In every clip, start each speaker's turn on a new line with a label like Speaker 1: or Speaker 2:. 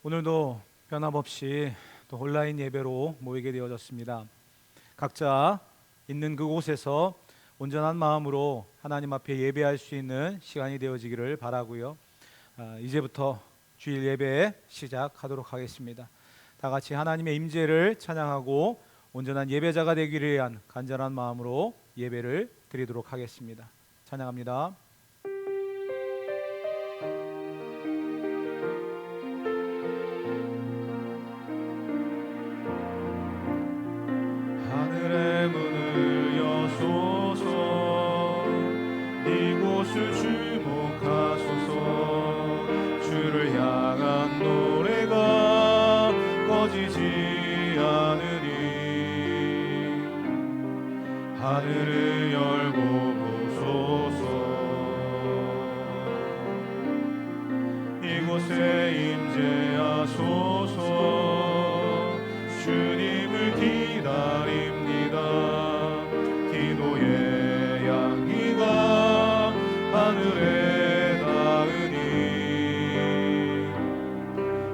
Speaker 1: 오늘도 변함없이 또 온라인 예배로 모이게 되어졌습니다. 각자 있는 그곳에서 온전한 마음으로 하나님 앞에 예배할 수 있는 시간이 되어지기를 바라고요. 이제부터 주일 예배 시작하도록 하겠습니다. 다 같이 하나님의 임재를 찬양하고 온전한 예배자가 되기를 위한 간절한 마음으로 예배를 드리도록 하겠습니다. 찬양합니다.
Speaker 2: 하늘의 문을 여소서, 이곳을 주목하소서. 주를 향한 노래가 꺼지지 않으니 하늘을 열고 보소서. 이곳에 임재하소서. 주님을 기다립니다. 기도의 향기가 하늘에 닿으니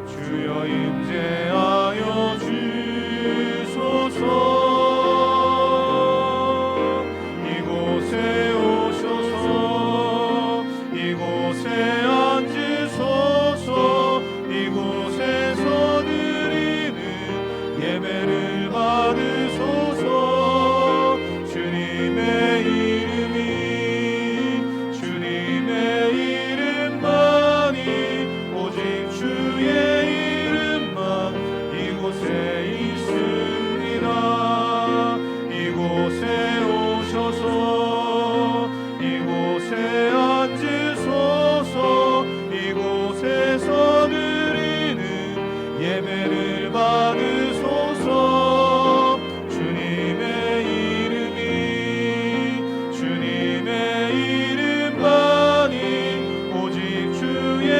Speaker 2: 주여 임재하여 주소서. 이곳에 오셔서 이곳에 앉으소서. 이곳에서 드리는 예배를 받으소서. 주님의 이름이 주님의 이름만이 오직 주의 이름만 이곳에 있습니다. 이곳에 오셔서 이곳에 앉으소서. 이곳에서 드리는 예배를 받으소서. 주님의 이름이 주님의 이름만이 오직 주의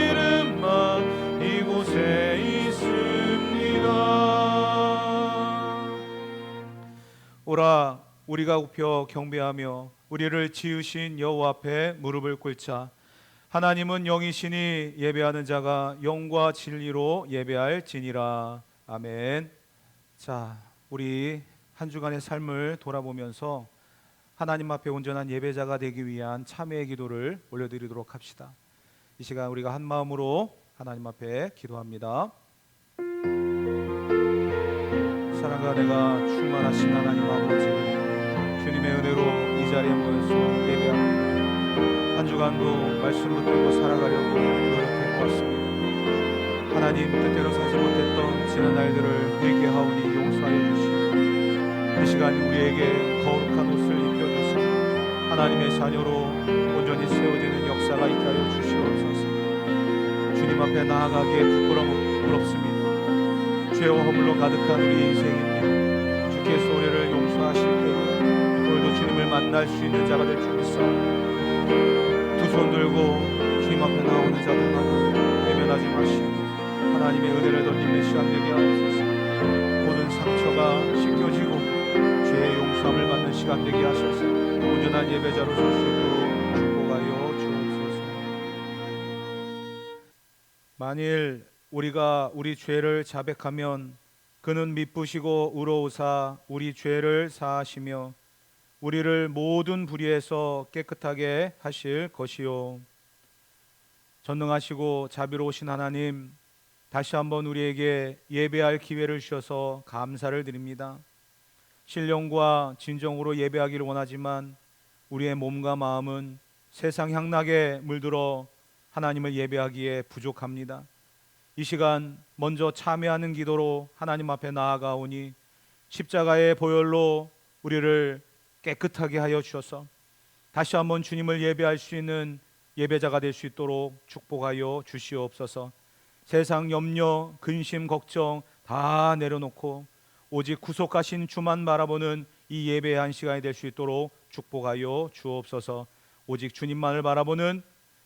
Speaker 2: 이름만 이곳에 있습니다.
Speaker 1: 오라 우리가 굽혀 경배하며 우리를 지으신 여호와 앞에 무릎을 꿇자. 하나님은 영이시니 예배하는 자가 영과 진리로 예배할지니라. 아멘. 자, 우리 한 주간의 삶을 돌아보면서 하나님 앞에 온전한 예배자가 되기 위한 참회의 기도를 올려드리도록 합시다. 이 시간 우리가 한 마음으로 하나님 앞에 기도합니다. 사랑과 내가 충만하신 하나님 아버지, 주님의 은혜로 이 자리에 모여서 예배합니다. 한 주간도 말씀 붙들고 살아가려고 노력해보았습니다. 하나님 뜻대로 살지 못했던 지난 날들을 회개하오니 용서하여 주시고, 이 시간 우리에게 거룩한 옷을 입혀주사 하나님의 자녀로 온전히 세워지는 역사가 있게 하여 주시옵소서. 주님 앞에 나아가기에 부끄럽습니다. 죄와 허물로 가득한 우리 인생입니다. 주께서 우리를 용서하실 때에 오늘도 주님을 만날 수 있는 자가 될 줄 믿사옵니다. 두 손 들고 주님 앞에 나오는 자들마다 외면하지 마시고 하나님의 은혜를 덧입는 시간 되게 하옵소서. 모든 상처가 씻겨지고 죄의 용서함을 받는 시간 되게 하소서. 온전한 예배자로 설 수 있도록 축복하여 주옵소서. 만일 우리가 우리 죄를 자백하면 그는 미쁘시고 의로우사 우리 죄를 사하시며 우리를 모든 불의에서 깨끗하게 하실 것이요. 전능하시고 자비로우신 하나님, 다시 한번 우리에게 예배할 기회를 주셔서 감사를 드립니다. 신령과 진정으로 예배하기를 원하지만 우리의 몸과 마음은 세상 향락에 물들어 하나님을 예배하기에 부족합니다. 이 시간 먼저 참회하는 기도로 하나님 앞에 나아가오니 십자가의 보혈로 우리를 깨끗하게 하여 주셔서 다시 한번 주님을 예배할 수 있는 예배자가 될 수 있도록 축복하여 주시옵소서. 세상 염려, 근심, 걱정 다 내려놓고 오직 구속하신 주만 바라보는 이 예배의 한 시간이 될 수 있도록 축복하여 주옵소서. 오직 주님만을 바라보는,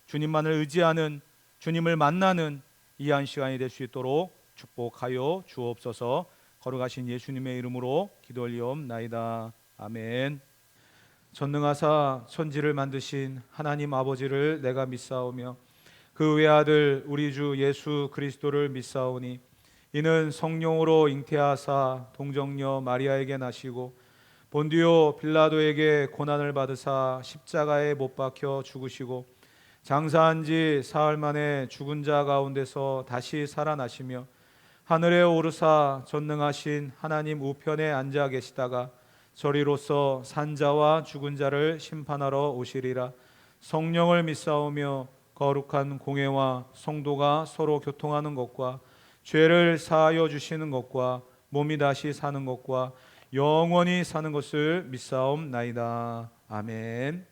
Speaker 1: 주님만을 의지하는, 주님을 만나는 이 한 시간이 될 수 있도록 축복하여 주옵소서. 거룩하신 예수님의 이름으로 기도 올리옵나이다. 아멘. 전능하사 천지를 만드신 하나님 아버지를 내가 믿사오며 그 외아들 우리 주 예수 그리스도를 믿사오니 이는 성령으로 잉태하사 동정녀 마리아에게 나시고 본디오 빌라도에게 고난을 받으사 십자가에 못 박혀 죽으시고 장사한 지 사흘 만에 죽은 자 가운데서 다시 살아나시며 하늘에 오르사 전능하신 하나님 우편에 앉아 계시다가 저리로서 산자와 죽은 자를 심판하러 오시리라. 성령을 믿사오며 거룩한 공회와 성도가 서로 교통하는 것과 죄를 사하여 주시는 것과 몸이 다시 사는 것과 영원히 사는 것을 믿사옵나이다. 아멘.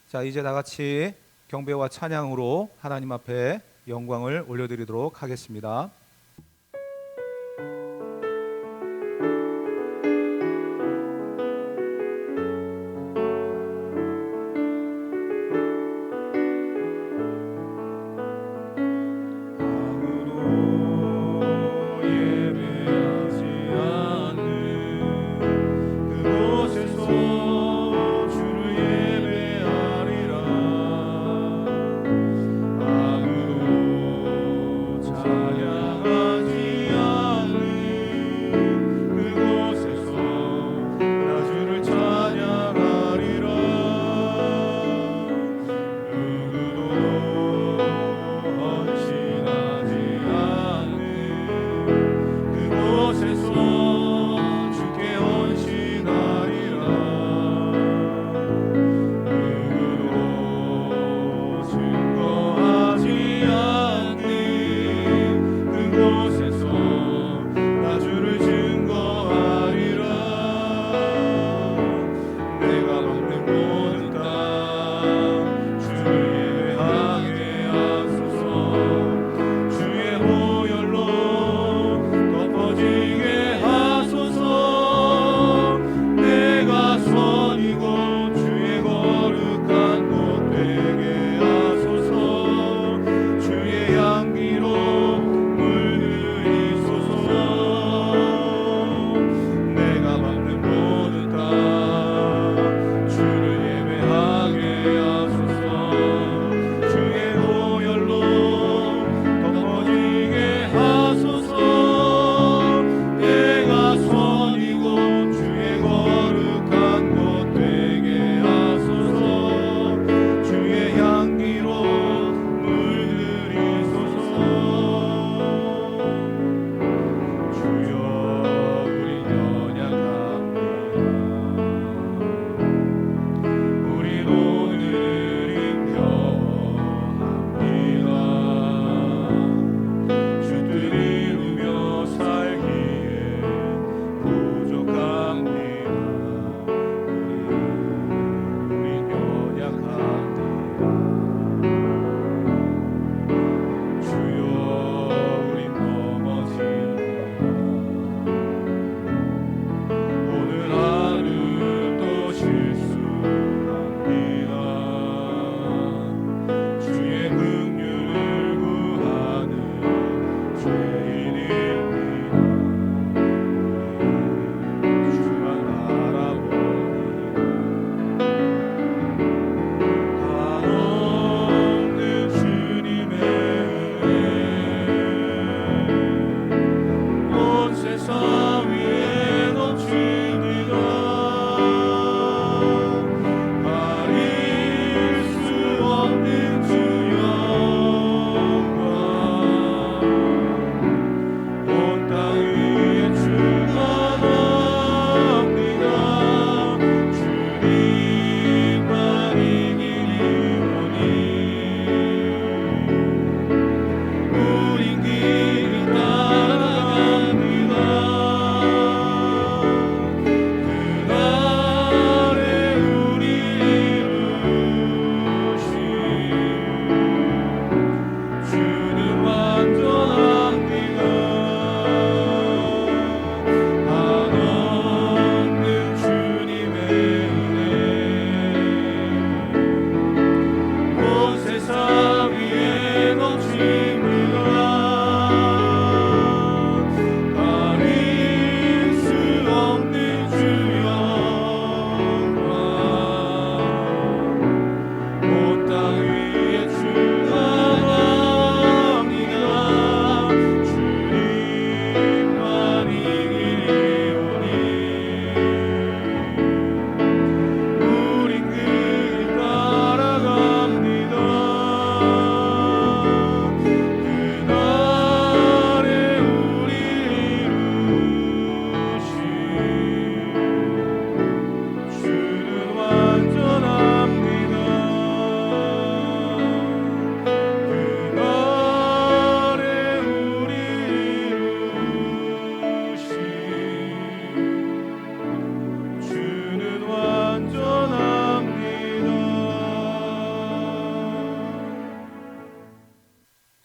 Speaker 1: 자, 이제 다 같이 경배와 찬양으로 하나님 앞에 영광을 올려드리도록 하겠습니다.
Speaker 2: 아무도 찬양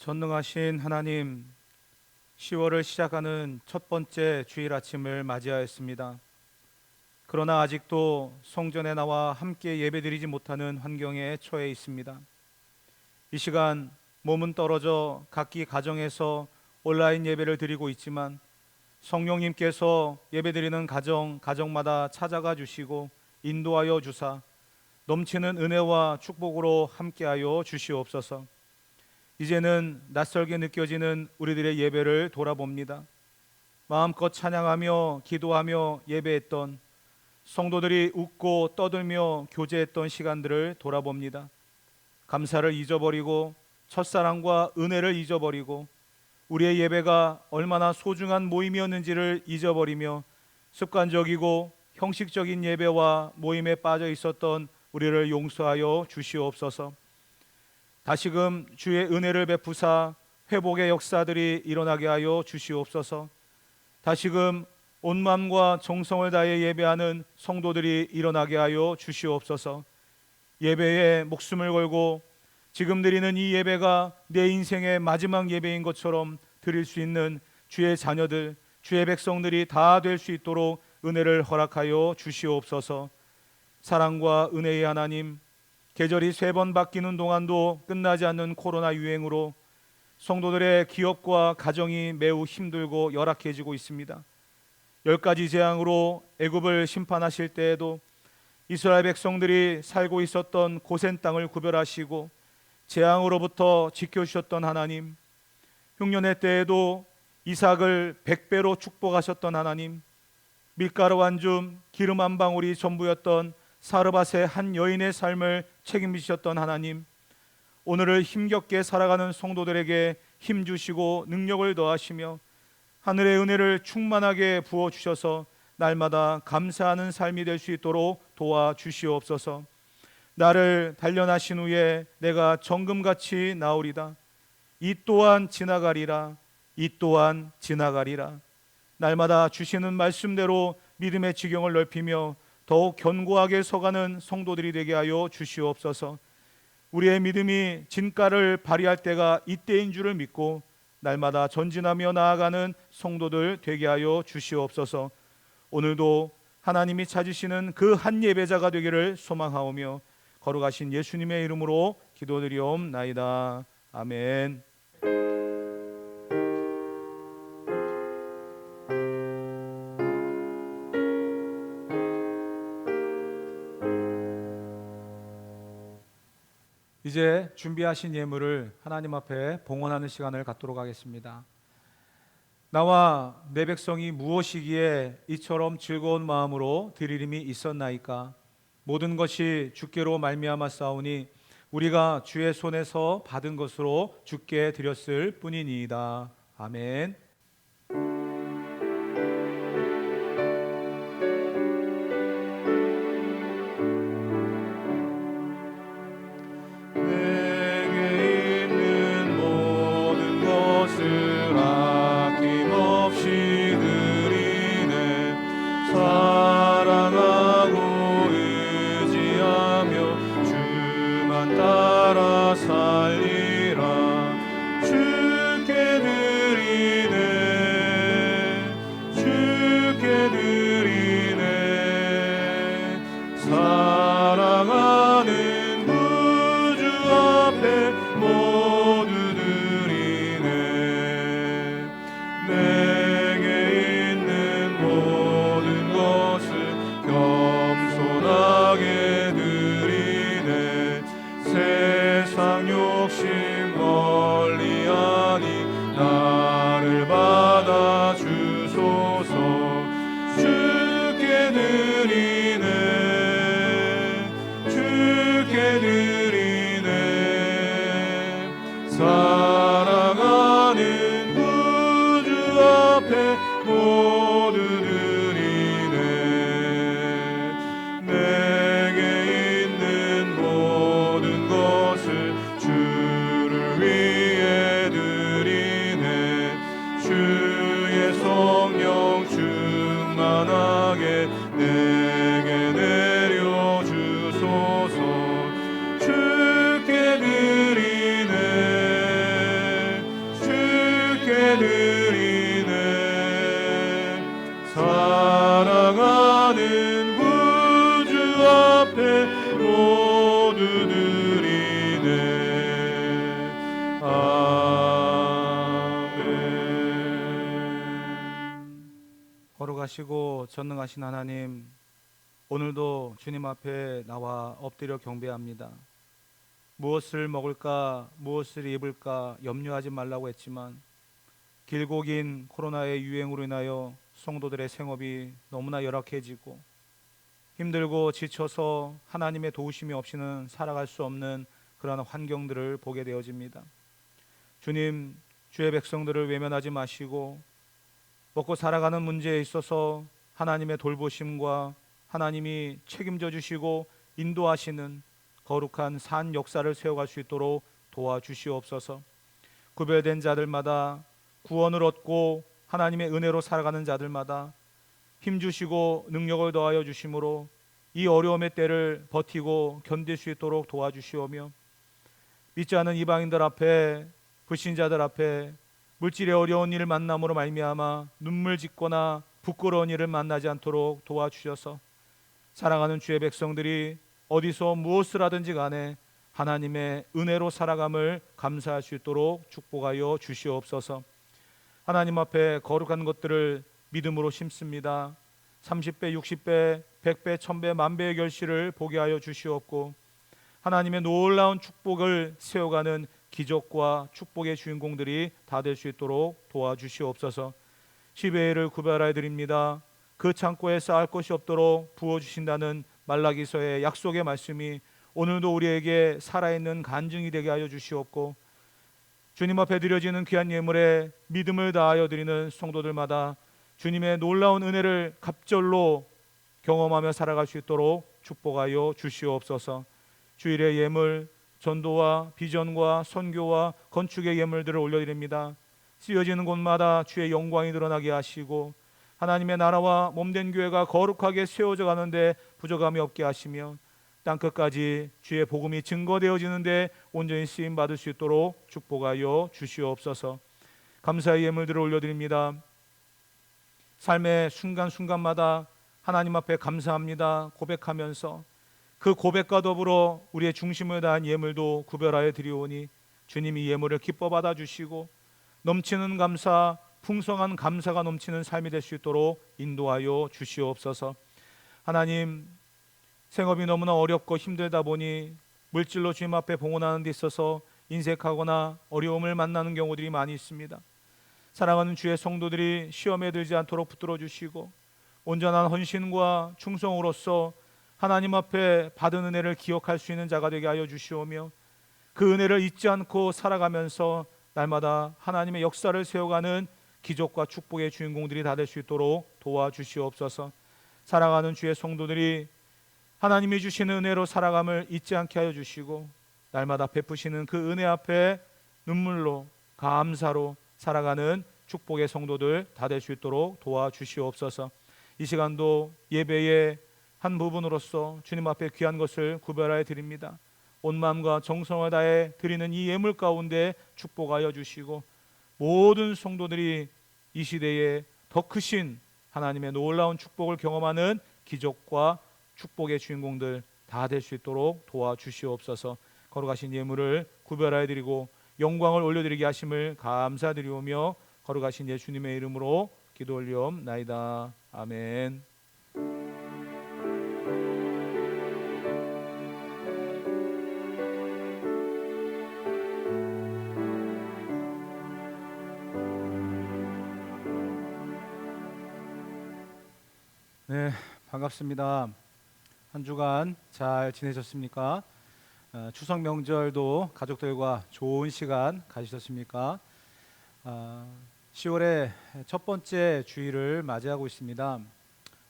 Speaker 1: 전능하신 하나님, 10월을 시작하는 첫 번째 주일 아침을 맞이하였습니다. 그러나 아직도 성전에 나와 함께 예배드리지 못하는 환경에 처해 있습니다. 이 시간 몸은 떨어져 각기 가정에서 온라인 예배를 드리고 있지만 성령님께서 예배드리는 가정마다 찾아가 주시고 인도하여 주사 넘치는 은혜와 축복으로 함께하여 주시옵소서. 이제는 낯설게 느껴지는 우리들의 예배를 돌아봅니다. 마음껏 찬양하며 기도하며 예배했던 성도들이 웃고 떠들며 교제했던 시간들을 돌아봅니다. 감사를 잊어버리고 첫사랑과 은혜를 잊어버리고 우리의 예배가 얼마나 소중한 모임이었는지를 잊어버리며 습관적이고 형식적인 예배와 모임에 빠져 있었던 우리를 용서하여 주시옵소서. 다시금 주의 은혜를 베푸사 회복의 역사들이 일어나게 하여 주시옵소서. 다시금 온 마음과 정성을 다해 예배하는 성도들이 일어나게 하여 주시옵소서. 예배에 목숨을 걸고 지금 드리는 이 예배가 내 인생의 마지막 예배인 것처럼 드릴 수 있는 주의 자녀들, 주의 백성들이 다 될 수 있도록 은혜를 허락하여 주시옵소서. 사랑과 은혜의 하나님, 계절이 3번 바뀌는 동안도 끝나지 않는 코로나 유행으로 성도들의 기업과 가정이 매우 힘들고 열악해지고 있습니다. 10가지 재앙으로 애굽을 심판하실 때에도 이스라엘 백성들이 살고 있었던 고센 땅을 구별하시고 재앙으로부터 지켜주셨던 하나님, 흉년의 때에도 이삭을 100배로 축복하셨던 하나님, 밀가루 한 줌, 기름 한 방울이 전부였던 사르밧의 한 여인의 삶을 책임지셨던 하나님, 오늘을 힘겹게 살아가는 성도들에게 힘 주시고 능력을 더하시며 하늘의 은혜를 충만하게 부어주셔서 날마다 감사하는 삶이 될 수 있도록 도와주시옵소서. 나를 단련하신 후에 내가 정금같이 나오리다. 이 또한 지나가리라. 이 또한 지나가리라. 날마다 주시는 말씀대로 믿음의 지경을 넓히며 더욱 견고하게 서가는 성도들이 되게 하여 주시옵소서. 우리의 믿음이 진가를 발휘할 때가 이때인 줄을 믿고 날마다 전진하며 나아가는 성도들 되게 하여 주시옵소서. 오늘도 하나님이 찾으시는 그 한 예배자가 되기를 소망하오며 거룩하신 예수님의 이름으로 기도드리옵나이다. 아멘. 이제 준비하신 예물을 하나님 앞에 봉헌하는 시간을 갖도록 하겠습니다. 나와 내 백성이 무엇이기에 이처럼 즐거운 마음으로 드리림이 있었나이까? 모든 것이 주께로 말미암아 싸우니 우리가 주의 손에서 받은 것으로 주께 드렸을 뿐이니이다. 아멘.
Speaker 2: 따라 살리라. 주께 드리는
Speaker 1: 거룩하시고 전능하신 하나님, 오늘도 주님 앞에 나와 엎드려 경배합니다. 무엇을 먹을까, 무엇을 입을까 염려하지 말라고 했지만 길고 긴 코로나의 유행으로 인하여 성도들의 생업이 너무나 열악해지고 힘들고 지쳐서 하나님의 도우심이 없이는 살아갈 수 없는 그러한 환경들을 보게 되어집니다. 주님, 주의 백성들을 외면하지 마시고 먹고 살아가는 문제에 있어서 하나님의 돌보심과 하나님이 책임져 주시고 인도하시는 거룩한 산 역사를 세워갈 수 있도록 도와주시옵소서. 구별된 자들마다 구원을 얻고 하나님의 은혜로 살아가는 자들마다 힘주시고 능력을 더하여 주심으로 이 어려움의 때를 버티고 견딜 수 있도록 도와주시오며, 믿지 않은 이방인들 앞에, 불신자들 앞에 물질의 어려운 일을 만남으로 말미암아 눈물 짓거나 부끄러운 일을 만나지 않도록 도와주셔서 사랑하는 주의 백성들이 어디서 무엇을 하든지 간에 하나님의 은혜로 살아감을 감사할 수 있도록 축복하여 주시옵소서. 하나님 앞에 거룩한 것들을 믿음으로 심습니다. 30배, 60배, 100배, 1000배, 만배의 결실을 보게 하여 주시옵고 하나님의 놀라운 축복을 세워가는 기적과 축복의 주인공들이 다 될 수 있도록 도와주시옵소서. 10회를 구별하여 드립니다. 그 창고에 쌓을 것이 없도록 부어주신다는 말라기서의 약속의 말씀이 오늘도 우리에게 살아있는 간증이 되게 하여 주시옵고, 주님 앞에 드려지는 귀한 예물에 믿음을 다하여 드리는 성도들마다 주님의 놀라운 은혜를 갑절로 경험하며 살아갈 수 있도록 축복하여 주시옵소서. 주일의 예물, 전도와 비전과 선교와 건축의 예물들을 올려드립니다. 쓰여지는 곳마다 주의 영광이 드러나게 하시고 하나님의 나라와 몸된 교회가 거룩하게 세워져 가는데 부족함이 없게 하시며 땅끝까지 주의 복음이 증거되어지는데 온전히 쓰임받을 수 있도록 축복하여 주시옵소서. 감사의 예물들을 올려드립니다. 삶의 순간순간마다 하나님 앞에 감사합니다 고백하면서 그 고백과 더불어 우리의 중심을 다한 예물도 구별하여 드리오니 주님이 예물을 기뻐 받아주시고 넘치는 감사, 풍성한 감사가 넘치는 삶이 될 수 있도록 인도하여 주시옵소서. 하나님, 생업이 너무나 어렵고 힘들다 보니 물질로 주님 앞에 봉헌하는 데 있어서 인색하거나 어려움을 만나는 경우들이 많이 있습니다. 사랑하는 주의 성도들이 시험에 들지 않도록 붙들어 주시고 온전한 헌신과 충성으로서 하나님 앞에 받은 은혜를 기억할 수 있는 자가 되게 하여 주시오며 그 은혜를 잊지 않고 살아가면서 날마다 하나님의 역사를 세워가는 기적과 축복의 주인공들이 다 될 수 있도록 도와주시옵소서. 사랑하는 주의 성도들이 하나님이 주시는 은혜로 살아감을 잊지 않게 하여 주시고 날마다 베푸시는 그 은혜 앞에 눈물로 감사로 살아가는 축복의 성도들 다 될 수 있도록 도와주시옵소서. 이 시간도 예배의 한 부분으로서 주님 앞에 귀한 것을 구별하여 드립니다. 온 마음과 정성을 다해 드리는 이 예물 가운데 축복하여 주시고 모든 성도들이 이 시대에 더 크신 하나님의 놀라운 축복을 경험하는 기적과 축복의 주인공들 다 될 수 있도록 도와주시옵소서. 거룩하신 예물을 구별하여 드리고 영광을 올려드리게 하심을 감사드리오며 거룩하신 예수님의 이름으로 기도 올리옵나이다. 아멘. 네, 반갑습니다. 한 주간 잘 지내셨습니까? 추석 명절도 가족들과 좋은 시간 가지셨습니까? 10월의 첫 번째 주일을 맞이하고 있습니다.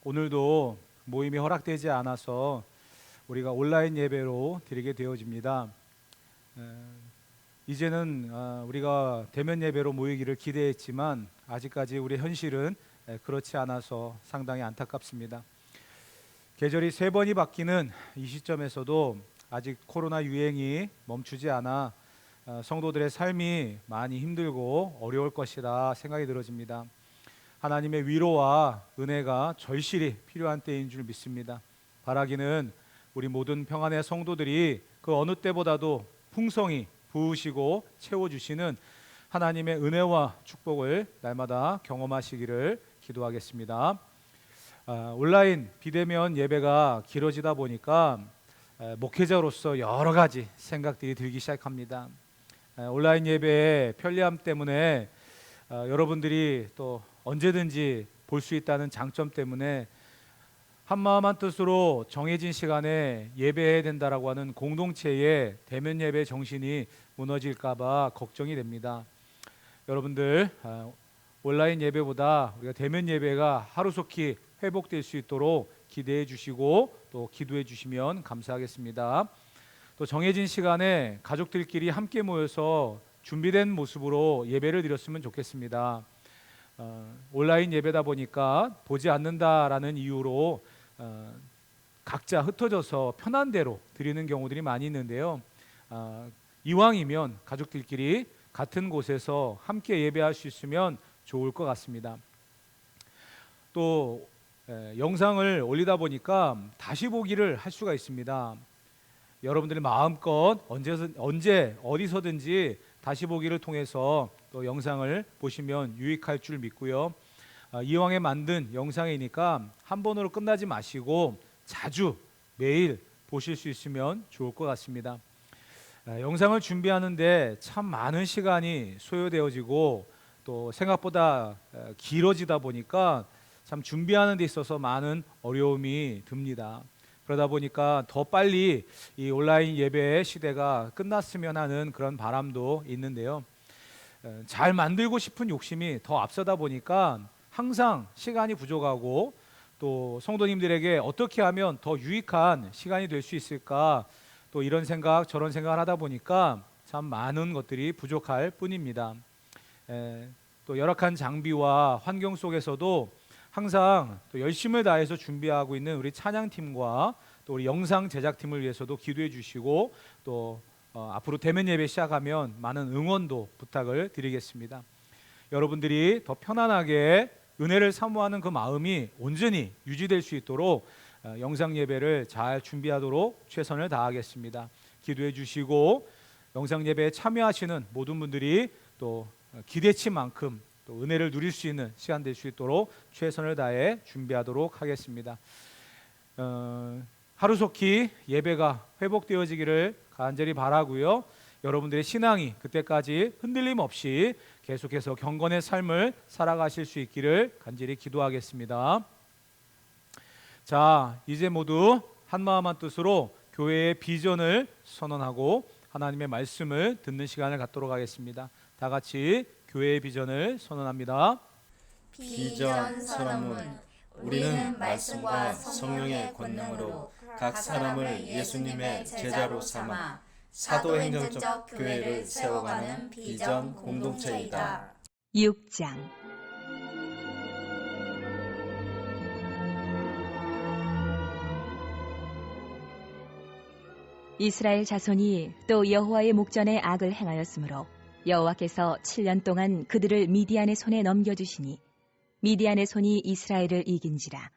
Speaker 1: 오늘도 모임이 허락되지 않아서 우리가 온라인 예배로 드리게 되어집니다. 이제는 우리가 대면 예배로 모이기를 기대했지만 아직까지 우리 현실은 그렇지 않아서 상당히 안타깝습니다. 계절이 3번이 바뀌는 이 시점에서도 아직 코로나 유행이 멈추지 않아 성도들의 삶이 많이 힘들고 어려울 것이라 생각이 들어집니다. 하나님의 위로와 은혜가 절실히 필요한 때인 줄 믿습니다. 바라기는 우리 모든 평안의 성도들이 그 어느 때보다도 풍성히 부으시고 채워주시는 하나님의 은혜와 축복을 날마다 경험하시기를 기도하겠습니다. 온라인 비대면 예배가 길어지다 보니까 목회자로서 여러 가지 생각들이 들기 시작합니다. 온라인 예배의 편리함 때문에 여러분들이 또 언제든지 볼 수 있다는 장점 때문에 한마음 한뜻으로 정해진 시간에 예배해야 된다라고 하는 공동체의 대면 예배 정신이 무너질까 봐 걱정이 됩니다. 여러분들 온라인 예배보다 우리가 대면 예배가 하루속히 회복될 수 있도록 기대해 주시고 또 기도해 주시면 감사하겠습니다. 또 정해진 시간에 가족들끼리 함께 모여서 준비된 모습으로 예배를 드렸으면 좋겠습니다. 온라인 예배다 보니까 보지 않는다라는 이유로 각자 흩어져서 편한 대로 드리는 경우들이 많이 있는데요. 이왕이면 가족들끼리 같은 곳에서 함께 예배할 수 있으면 좋을 것 같습니다. 또 영상을 올리다 보니까 다시 보기를 할 수가 있습니다. 여러분들이 마음껏 언제 어디서든지 다시 보기를 통해서 또 영상을 보시면 유익할 줄 믿고요. 이왕에 만든 영상이니까 한 번으로 끝나지 마시고 자주 매일 보실 수 있으면 좋을 것 같습니다. 영상을 준비하는데 참 많은 시간이 소요되어지고 또 생각보다 길어지다 보니까 참 준비하는 데 있어서 많은 어려움이 듭니다. 그러다 보니까 더 빨리 이 온라인 예배의 시대가 끝났으면 하는 그런 바람도 있는데요. 잘 만들고 싶은 욕심이 더 앞서다 보니까 항상 시간이 부족하고 또 성도님들에게 어떻게 하면 더 유익한 시간이 될 수 있을까, 또 이런 생각 저런 생각을 하다 보니까 참 많은 것들이 부족할 뿐입니다. 또 열악한 장비와 환경 속에서도 항상 또 열심을 다해서 준비하고 있는 우리 찬양팀과 또 우리 영상 제작팀을 위해서도 기도해 주시고 또 앞으로 대면 예배 시작하면 많은 응원도 부탁을 드리겠습니다. 여러분들이 더 편안하게 은혜를 사모하는 그 마음이 온전히 유지될 수 있도록 영상 예배를 잘 준비하도록 최선을 다하겠습니다. 기도해 주시고 영상 예배에 참여하시는 모든 분들이 또 기대치만큼 또 은혜를 누릴 수 있는 시간 될 수 있도록 최선을 다해 준비하도록 하겠습니다. 하루속히 예배가 회복되어지기를 간절히 바라고요. 여러분들의 신앙이 그때까지 흔들림 없이 계속해서 경건의 삶을 살아가실 수 있기를 간절히 기도하겠습니다. 자, 이제 모두 한마음 한뜻으로 교회의 비전을 선언하고 하나님의 말씀을 듣는 시간을 갖도록 하겠습니다. 다 같이 교회의 비전을 선언합니다.
Speaker 3: 비전 선언문. 우리는 말씀과 성령의 권능으로 각 사람을 예수님의 제자로 삼아 사도행정적 교회를 세워가는 비전 공동체이다.
Speaker 4: 6장. 이스라엘 자손이 또 여호와의 목전에 악을 행하였으므로 여호와께서 7년 동안 그들을 미디안의 손에 넘겨주시니 미디안의 손이 이스라엘을 이긴지라.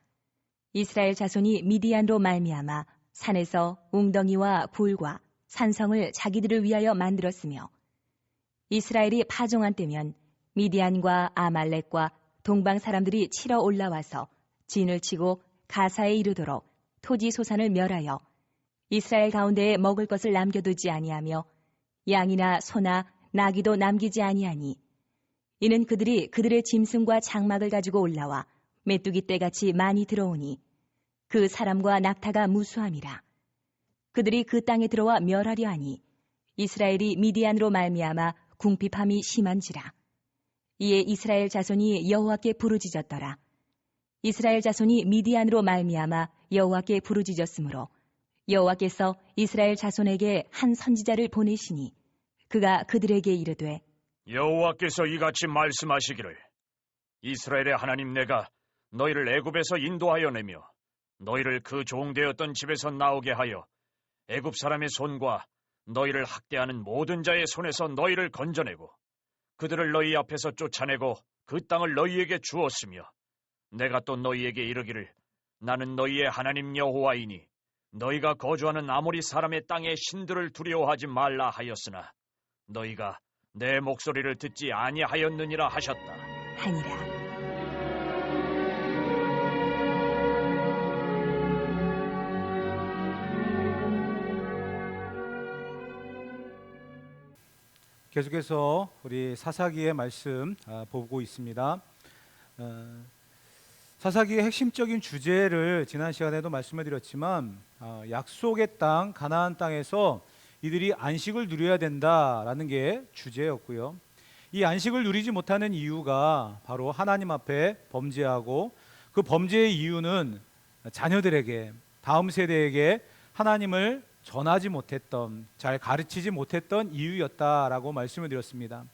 Speaker 4: 이스라엘 자손이 미디안으로 말미암아 산에서 웅덩이와 불과 산성을 자기들을 위하여 만들었으며 이스라엘이 파종한 때면 미디안과 아말렉과 동방 사람들이 치러 올라와서 진을 치고 가사에 이르도록 토지 소산을 멸하여 이스라엘 가운데에 먹을 것을 남겨두지 아니하며 양이나 소나 나귀도 남기지 아니하니 이는 그들이 그들의 짐승과 장막을 가지고 올라와 메뚜기 떼같이 많이 들어오니 그 사람과 낙타가 무수함이라. 그들이 그 땅에 들어와 멸하려 하니 이스라엘이 미디안으로 말미암아 궁핍함이 심한지라. 이에 이스라엘 자손이 여호와께 부르짖었더라. 이스라엘 자손이 미디안으로 말미암아 여호와께 부르짖었으므로 여호와께서 이스라엘 자손에게 한 선지자를 보내시니 그가 그들에게 이르되
Speaker 5: 여호와께서 이같이 말씀하시기를 이스라엘의 하나님 내가 너희를 애굽에서 인도하여 내며 너희를 그 종되었던 집에서 나오게 하여 애굽 사람의 손과 너희를 학대하는 모든 자의 손에서 너희를 건져내고 그들을 너희 앞에서 쫓아내고 그 땅을 너희에게 주었으며 내가 또 너희에게 이르기를 나는 너희의 하나님 여호와이니 너희가 거주하는 아모리 사람의 땅의 신들을 두려워하지 말라 하였으나 너희가 내 목소리를 듣지 아니하였느니라 하셨다
Speaker 4: 하니라.
Speaker 1: 계속해서 우리 사사기의 말씀 보고 있습니다. 사사기의 핵심적인 주제를 지난 시간에도 말씀을 드렸지만 약속의 땅 가나안 땅에서 이들이 안식을 누려야 된다라는 게 주제였고요. 이 안식을 누리지 못하는 이유가 바로 하나님 앞에 범죄하고, 그 범죄의 이유는 자녀들에게, 다음 세대에게 하나님을 전하지 못했던, 잘 가르치지 못했던 이유였다라고 말씀을 드렸습니다.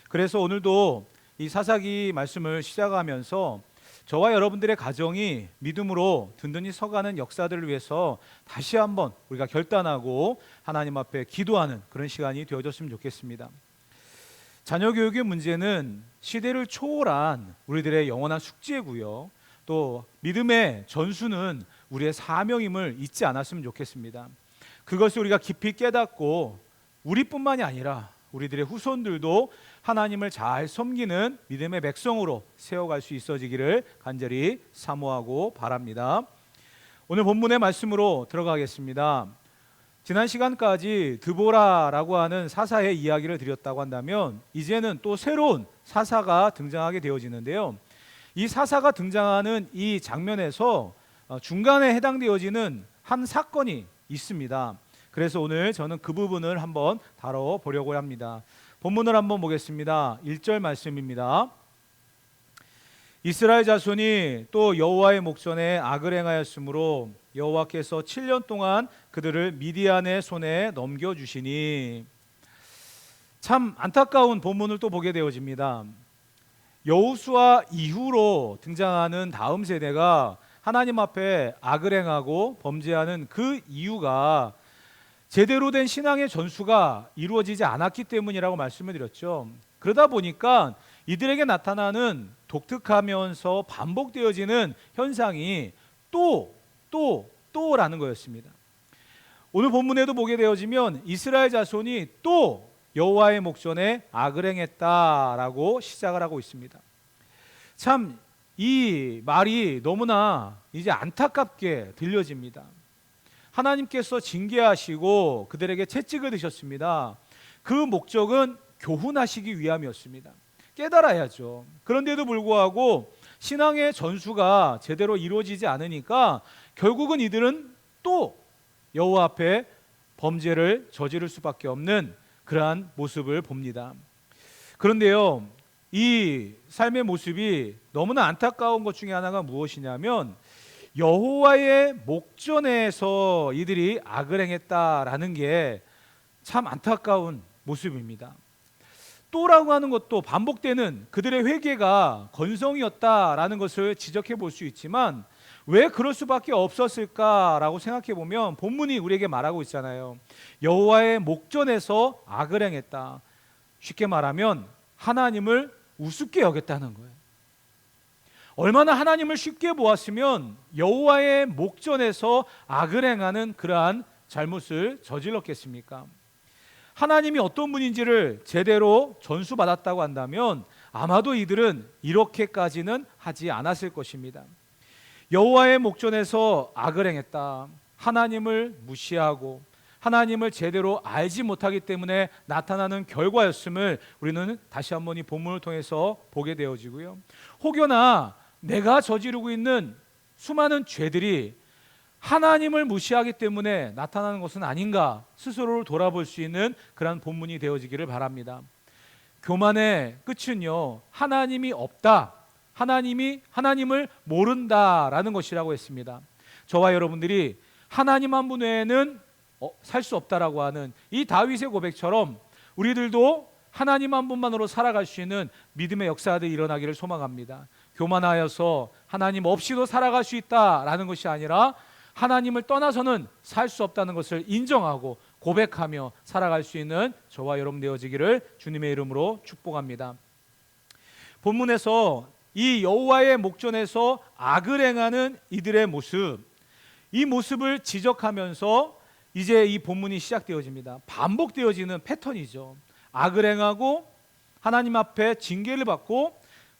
Speaker 1: 그래서 오늘도 이 사사기 말씀을 시작하면서 저와 여러분들의 가정이 믿음으로 든든히 서가는 역사들을 위해서 다시 한번 우리가 결단하고 하나님 앞에 기도하는 그런 시간이 되어졌으면 좋겠습니다. 자녀 교육의 문제는 시대를 초월한 우리들의 영원한 숙제고요. 또 믿음의 전수는 우리의 사명임을 잊지 않았으면 좋겠습니다. 그것을 우리가 깊이 깨닫고 우리뿐만이 아니라 우리들의 후손들도 하나님을 잘 섬기는 믿음의 백성으로 세워갈 수 있어지기를 간절히 사모하고 바랍니다. 오늘 본문의 말씀으로 들어가겠습니다. 지난 시간까지 드보라라고 하는 사사의 이야기를 드렸다고 한다면 이제는 또 새로운 사사가 등장하게 되어지는데요. 이 사사가 등장하는 이 장면에서 중간에 해당되어지는 한 사건이 있습니다. 그래서 오늘 저는 그 부분을 한번 다뤄보려고 합니다. 본문을 한번 보겠습니다. 1절 말씀입니다. 이스라엘 자손이 또 여호와의 목전에 악을 행하였으므로 여호와께서 7년 동안 그들을 미디안의 손에 넘겨주시니. 참 안타까운 본문을 또 보게 되어집니다. 여호수아 이후로 등장하는 다음 세대가 하나님 앞에 악을 행하고 범죄하는 그 이유가 제대로 된 신앙의 전수가 이루어지지 않았기 때문이라고 말씀을 드렸죠. 그러다 보니까 이들에게 나타나는 독특하면서 반복되어지는 현상이 또라는 거였습니다. 오늘 본문에도 보게 되어지면 이스라엘 자손이 또 여호와의 목전에 악을 행했다라고 시작을 하고 있습니다. 참 이 말이 너무나 이제 안타깝게 들려집니다. 하나님께서 징계하시고 그들에게 채찍을 드셨습니다. 그 목적은 교훈하시기 위함이었습니다. 깨달아야죠. 그런데도 불구하고 신앙의 전수가 제대로 이루어지지 않으니까 결국은 이들은 또 여호와 앞에 범죄를 저지를 수밖에 없는 그러한 모습을 봅니다. 그런데요, 이 삶의 모습이 너무나 안타까운 것 중에 하나가 무엇이냐면 여호와의 목전에서 이들이 악을 행했다라는 게 참 안타까운 모습입니다. 또라고 하는 것도 반복되는 그들의 회개가 건성이었다라는 것을 지적해 볼 수 있지만 왜 그럴 수밖에 없었을까라고 생각해 보면 본문이 우리에게 말하고 있잖아요. 여호와의 목전에서 악을 행했다. 쉽게 말하면 하나님을 우습게 여겼다는 거예요. 얼마나 하나님을 쉽게 보았으면 여호와의 목전에서 악을 행하는 그러한 잘못을 저질렀겠습니까? 하나님이 어떤 분인지를 제대로 전수받았다고 한다면 아마도 이들은 이렇게까지는 하지 않았을 것입니다. 여호와의 목전에서 악을 행했다. 하나님을 무시하고 하나님을 제대로 알지 못하기 때문에 나타나는 결과였음을 우리는 다시 한번 이 본문을 통해서 보게 되어지고요. 혹여나 내가 저지르고 있는 수많은 죄들이 하나님을 무시하기 때문에 나타나는 것은 아닌가 스스로를 돌아볼 수 있는 그런 본문이 되어지기를 바랍니다. 교만의 끝은요, 하나님이 없다, 하나님을 모른다라는 것이라고 했습니다. 저와 여러분들이 하나님 한 분 외에는 살 수 없다라고 하는 이 다윗의 고백처럼 우리들도 하나님 한 분만으로 살아갈 수 있는 믿음의 역사들이 일어나기를 소망합니다. 교만하여서 하나님 없이도 살아갈 수 있다라는 것이 아니라 하나님을 떠나서는 살 수 없다는 것을 인정하고 고백하며 살아갈 수 있는 저와 여러분 되어지기를 주님의 이름으로 축복합니다. 본문에서 이 여호와의 목전에서 악을 행하는 이들의 모습, 이 모습을 지적하면서 이제 이 본문이 시작되어집니다. 반복되어지는 패턴이죠. 악을 행하고 하나님 앞에 징계를 받고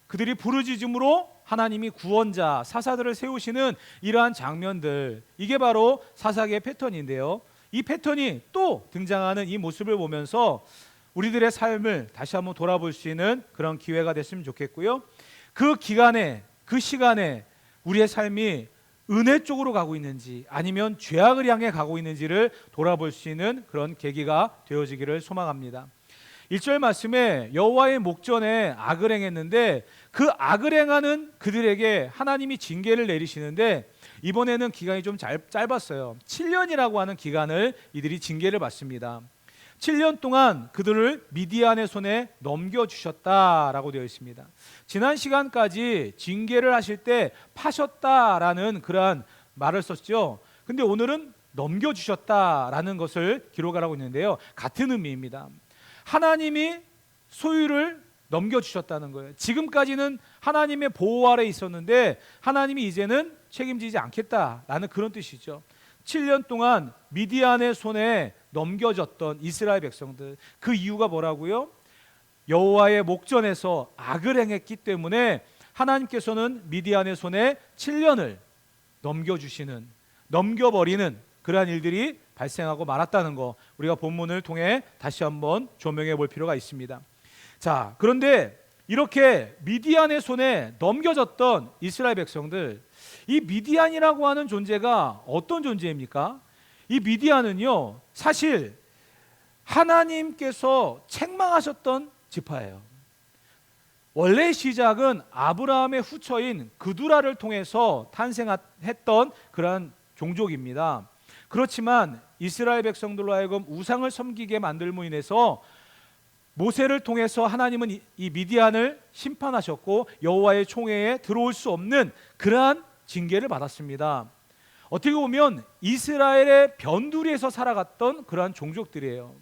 Speaker 1: 그들이 부르짖음으로 하나님이 구원자, 사사들을 세우시는 이러한 장면들, 이게 바로 사사기의 패턴인데요. 이 패턴이 또 등장하는 이 모습을 보면서 우리들의 삶을 다시 한번 돌아볼 수 있는 그런 기회가 됐으면 좋겠고요. 그 기간에, 그 시간에 우리의 삶이 은혜 쪽으로 가고 있는지 아니면 죄악을 향해 가고 있는지를 돌아볼 수 있는 그런 계기가 되어지기를 소망합니다. 1절 말씀에 여호와의 목전에 악을 행했는데 그 악을 행하는 그들에게 하나님이 징계를 내리시는데 이번에는 기간이 좀 짧았어요. 7년이라고 하는 기간을 이들이 징계를 받습니다. 7년 동안 그들을 미디안의 손에 넘겨주셨다라고 되어 있습니다. 지난 시간까지 징계를 하실 때 파셨다라는 그러한 말을 썼죠. 근데 오늘은 넘겨주셨다라는 것을 기록하고 있는데요. 같은 의미입니다. 하나님이 소유를 넘겨주셨다는 거예요. 지금까지는 하나님의 보호 아래 있었는데 하나님이 이제는 책임지지 않겠다라는 그런 뜻이죠. 7년 동안 미디안의 손에 넘겨졌던 이스라엘 백성들, 그 이유가 뭐라고요? 여호와의 목전에서 악을 행했기 때문에 하나님께서는 미디안의 손에 7년을 넘겨주시는, 넘겨버리는 그러한 일들이 발생하고 말았다는 거, 우리가 본문을 통해 다시 한번 조명해 볼 필요가 있습니다. 자, 그런데 이렇게 미디안의 손에 넘겨졌던 이스라엘 백성들, 이 미디안이라고 하는 존재가 어떤 존재입니까? 이 미디안은요, 사실 하나님께서 책망하셨던 지파예요. 원래 시작은 아브라함의 후처인 그두라를 통해서 탄생했던 그러한 종족입니다. 그렇지만 이스라엘 백성들로 하여금 우상을 섬기게 만들므로 인해서 모세를 통해서 하나님은 이 미디안을 심판하셨고 여호와의 총회에 들어올 수 없는 그러한 징계를 받았습니다. 어떻게 보면 이스라엘의 변두리에서 살아갔던 그러한 종족들이에요.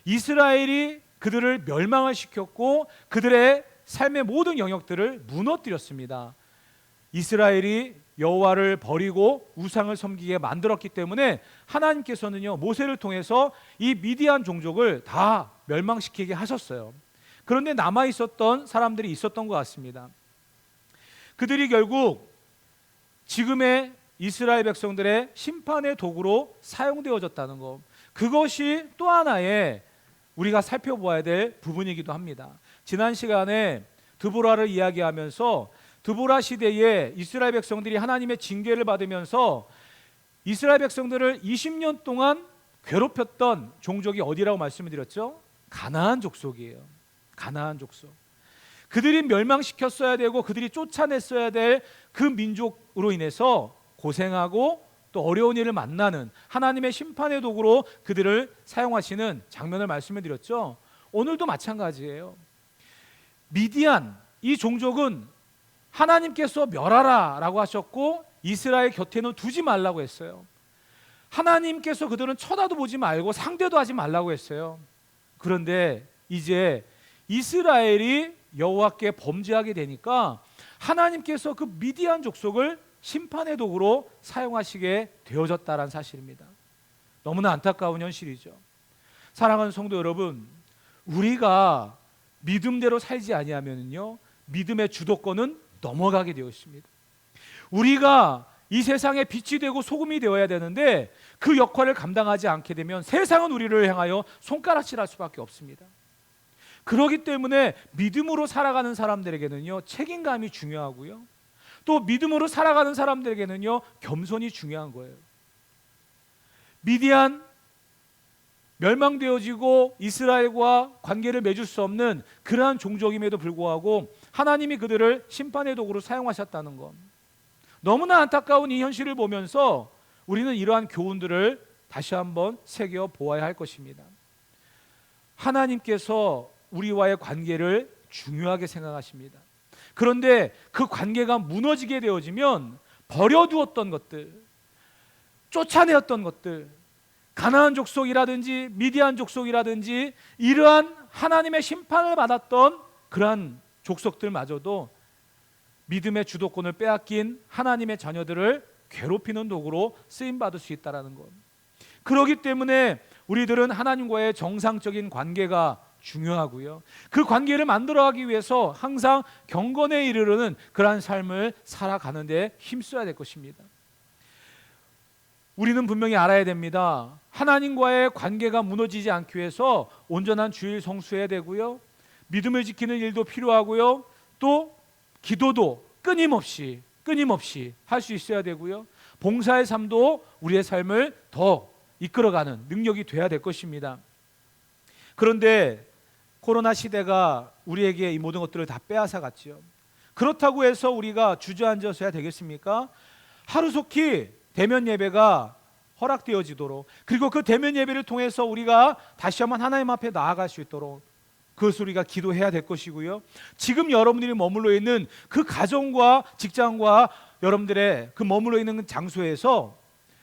Speaker 1: 이스라엘이 그들을 멸망을 시켰고 그들의 삶의 모든 영역들을 무너뜨렸습니다. 이스라엘이 여호와를 버리고 우상을 섬기게 만들었기 때문에 하나님께서는요, 모세를 통해서 이 미디안 종족을 다 멸망시키게 하셨어요. 그런데 남아 있었던 사람들이 있었던 것 같습니다. 그들이 결국 지금의 이스라엘 백성들의 심판의 도구로 사용되어졌다는 것, 그것이 또 하나의 우리가 살펴보아야 될 부분이기도 합니다. 지난 시간에 드보라를 이야기하면서 드보라 시대에 이스라엘 백성들이 하나님의 징계를 받으면서 이스라엘 백성들을 20년 동안 괴롭혔던 종족이 어디라고 말씀을 드렸죠? 가나안 족속이에요. 가나안 족속. 그들이 멸망시켰어야 되고 그들이 쫓아냈어야 될 그 민족으로 인해서 고생하고 또 어려운 일을 만나는 하나님의 심판의 도구로 그들을 사용하시는 장면을 말씀을 드렸죠. 오늘도 마찬가지예요. 미디안, 이 종족은 하나님께서 멸하라 라고 하셨고 이스라엘 곁에는 두지 말라고 했어요. 하나님께서 그들은 쳐다도 보지 말고 상대도 하지 말라고 했어요. 그런데 이제 이스라엘이 여호와께 범죄하게 되니까 하나님께서 그 미디안 족속을 심판의 도구로 사용하시게 되어졌다는 사실입니다. 너무나 안타까운 현실이죠. 사랑하는 성도 여러분, 우리가 믿음대로 살지 아니하면요, 믿음의 주도권은 넘어가게 되어 있습니다. 우리가 이 세상에 빛이 되고 소금이 되어야 되는데 그 역할을 감당하지 않게 되면 세상은 우리를 향하여 손가락질할 수밖에 없습니다. 그렇기 때문에 믿음으로 살아가는 사람들에게는요, 책임감이 중요하고요, 또 믿음으로 살아가는 사람들에게는요, 겸손이 중요한 거예요. 미디안 멸망되어지고 이스라엘과 관계를 맺을 수 없는 그러한 종족임에도 불구하고 하나님이 그들을 심판의 도구로 사용하셨다는 것, 너무나 안타까운 이 현실을 보면서 우리는 이러한 교훈들을 다시 한번 새겨 보아야 할 것입니다. 하나님께서 우리와의 관계를 중요하게 생각하십니다. 그런데 그 관계가 무너지게 되어지면 버려두었던 것들, 쫓아내었던 것들, 가나안 족속이라든지 미디안 족속이라든지 이러한 하나님의 심판을 받았던 그러한 족속들마저도 믿음의 주도권을 빼앗긴 하나님의 자녀들을 괴롭히는 도구로 쓰임받을 수 있다는 것. 그렇기 때문에 우리들은 하나님과의 정상적인 관계가 중요하고요, 그 관계를 만들어가기 위해서 항상 경건에 이르르는 그러한 삶을 살아가는 데 힘써야 될 것입니다. 우리는 분명히 알아야 됩니다. 하나님과의 관계가 무너지지 않기 위해서 온전한 주일 성수해야 되고요. 믿음을 지키는 일도 필요하고요. 또 기도도 끊임없이 할 수 있어야 되고요. 봉사의 삶도 우리의 삶을 더 이끌어가는 능력이 돼야 될 것입니다. 그런데 코로나 시대가 우리에게 이 모든 것들을 다 빼앗아 갔지요. 그렇다고 해서 우리가 주저앉아서야 되겠습니까? 하루속히 대면 예배가 허락되어지도록, 그리고 그 대면 예배를 통해서 우리가 다시 한번 하나님 앞에 나아갈 수 있도록 그것을 우리가 기도해야 될 것이고요. 지금 여러분들이 머물러 있는 그 가정과 직장과 여러분들의 그 머물러 있는 장소에서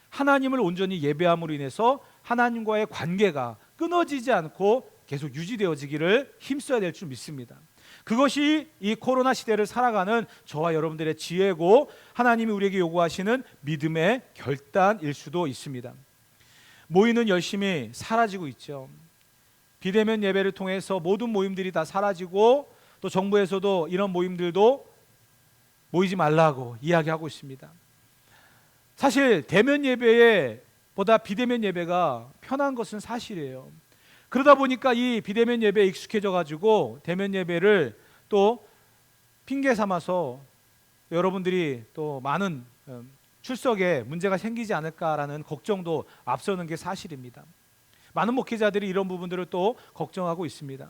Speaker 1: 하나님을 온전히 예배함으로 인해서 하나님과의 관계가 끊어지지 않고 계속 유지되어지기를 힘써야 될 줄 믿습니다. 그것이 이 코로나 시대를 살아가는 저와 여러분들의 지혜고 하나님이 우리에게 요구하시는 믿음의 결단일 수도 있습니다. 모이는 열심히 사라지고 있죠. 비대면 예배를 통해서 모든 모임들이 다 사라지고 또 정부에서도 이런 모임들도 모이지 말라고 이야기하고 있습니다. 사실 대면 예배보다 비대면 예배가 편한 것은 사실이에요. 그러다 보니까 이 비대면 예배에 익숙해져 가지고 대면 예배를 또 핑계 삼아서 여러분들이 또 많은 출석에 문제가 생기지 않을까라는 걱정도 앞서는 게 사실입니다. 많은 목회자들이 이런 부분들을 또 걱정하고 있습니다.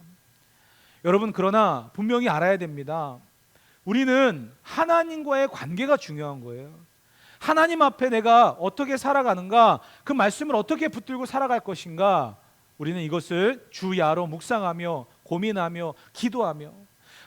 Speaker 1: 여러분, 그러나 분명히 알아야 됩니다. 우리는 하나님과의 관계가 중요한 거예요. 하나님 앞에 내가 어떻게 살아가는가, 그 말씀을 어떻게 붙들고 살아갈 것인가, 우리는 이것을 주야로 묵상하며 고민하며 기도하며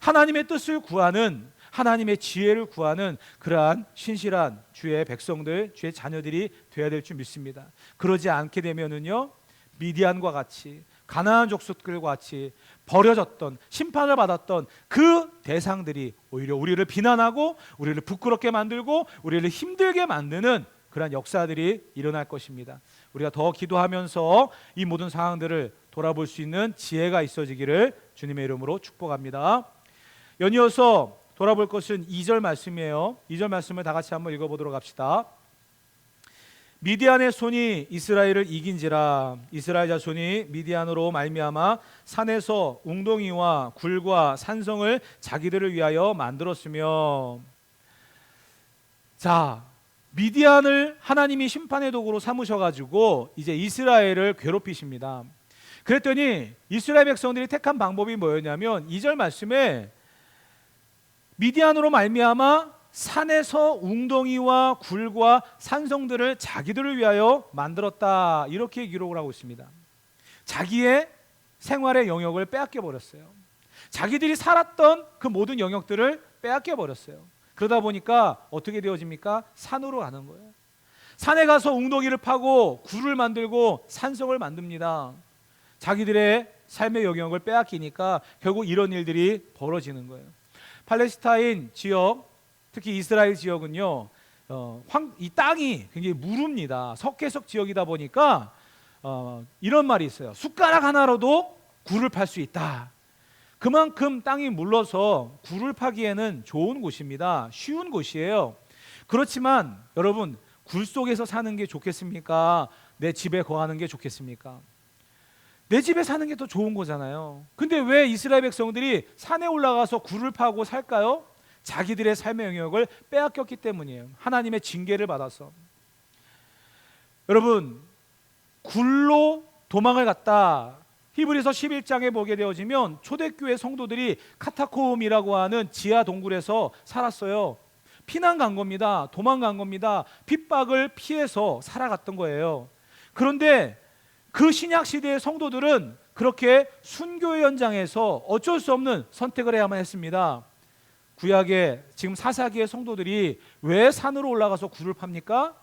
Speaker 1: 하나님의 뜻을 구하는, 하나님의 지혜를 구하는 그러한 신실한 주의 백성들, 주의 자녀들이 되어야 될 줄 믿습니다. 그러지 않게 되면은요, 미디안과 같이 가나안 족속들과 같이 버려졌던, 심판을 받았던 그 대상들이 오히려 우리를 비난하고 우리를 부끄럽게 만들고 우리를 힘들게 만드는 그러한 역사들이 일어날 것입니다. 우리가 더 기도하면서 이 모든 상황들을 돌아볼 수 있는 지혜가 있어지기를 주님의 이름으로 축복합니다. 연이어서 돌아볼 것은 2절 말씀이에요. 2절 말씀을 다 같이 한번 읽어보도록 합시다. 미디안의 손이 이스라엘을 이긴지라. 이스라엘 자손이 미디안으로 말미암아 산에서 웅덩이와 굴과 산성을 자기들을 위하여 만들었으며. 자, 미디안을 하나님이 심판의 도구로 삼으셔가지고 이제 이스라엘을 괴롭히십니다. 그랬더니 이스라엘 백성들이 택한 방법이 뭐였냐면 2절 말씀에 미디안으로 말미암아 산에서 웅덩이와 굴과 산성들을 자기들을 위하여 만들었다, 이렇게 기록을 하고 있습니다. 자기의 생활의 영역을 빼앗겨 버렸어요. 자기들이 살았던 그 모든 영역들을 빼앗겨 버렸어요. 그러다 보니까 어떻게 되어집니까? 산으로 가는 거예요. 산에 가서 웅덩이를 파고 굴을 만들고 산성을 만듭니다. 자기들의 삶의 영역을 빼앗기니까 결국 이런 일들이 벌어지는 거예요. 팔레스타인 지역, 특히 이스라엘 지역은요, 이 땅이 굉장히 무릅니다. 석회석 지역이다 보니까 이런 말이 있어요. 숟가락 하나로도 굴을 팔 수 있다. 그만큼 땅이 물러서 굴을 파기에는 좋은 곳입니다. 쉬운 곳이에요. 그렇지만 여러분, 굴 속에서 사는 게 좋겠습니까? 내 집에 거하는 게 좋겠습니까? 내 집에 사는 게 더 좋은 거잖아요. 근데 왜 이스라엘 백성들이 산에 올라가서 굴을 파고 살까요? 자기들의 삶의 영역을 빼앗겼기 때문이에요. 하나님의 징계를 받아서. 여러분, 굴로 도망을 갔다. 히브리서 11장에 보게 되어지면 초대교회 성도들이 카타콤이라고 하는 지하 동굴에서 살았어요. 피난 간 겁니다. 도망간 겁니다. 핍박을 피해서 살아갔던 거예요. 그런데 그 신약 시대의 성도들은 그렇게 순교의 현장에서 어쩔 수 없는 선택을 해야만 했습니다. 구약의 지금 사사기의 성도들이 왜 산으로 올라가서 굴을 팝니까?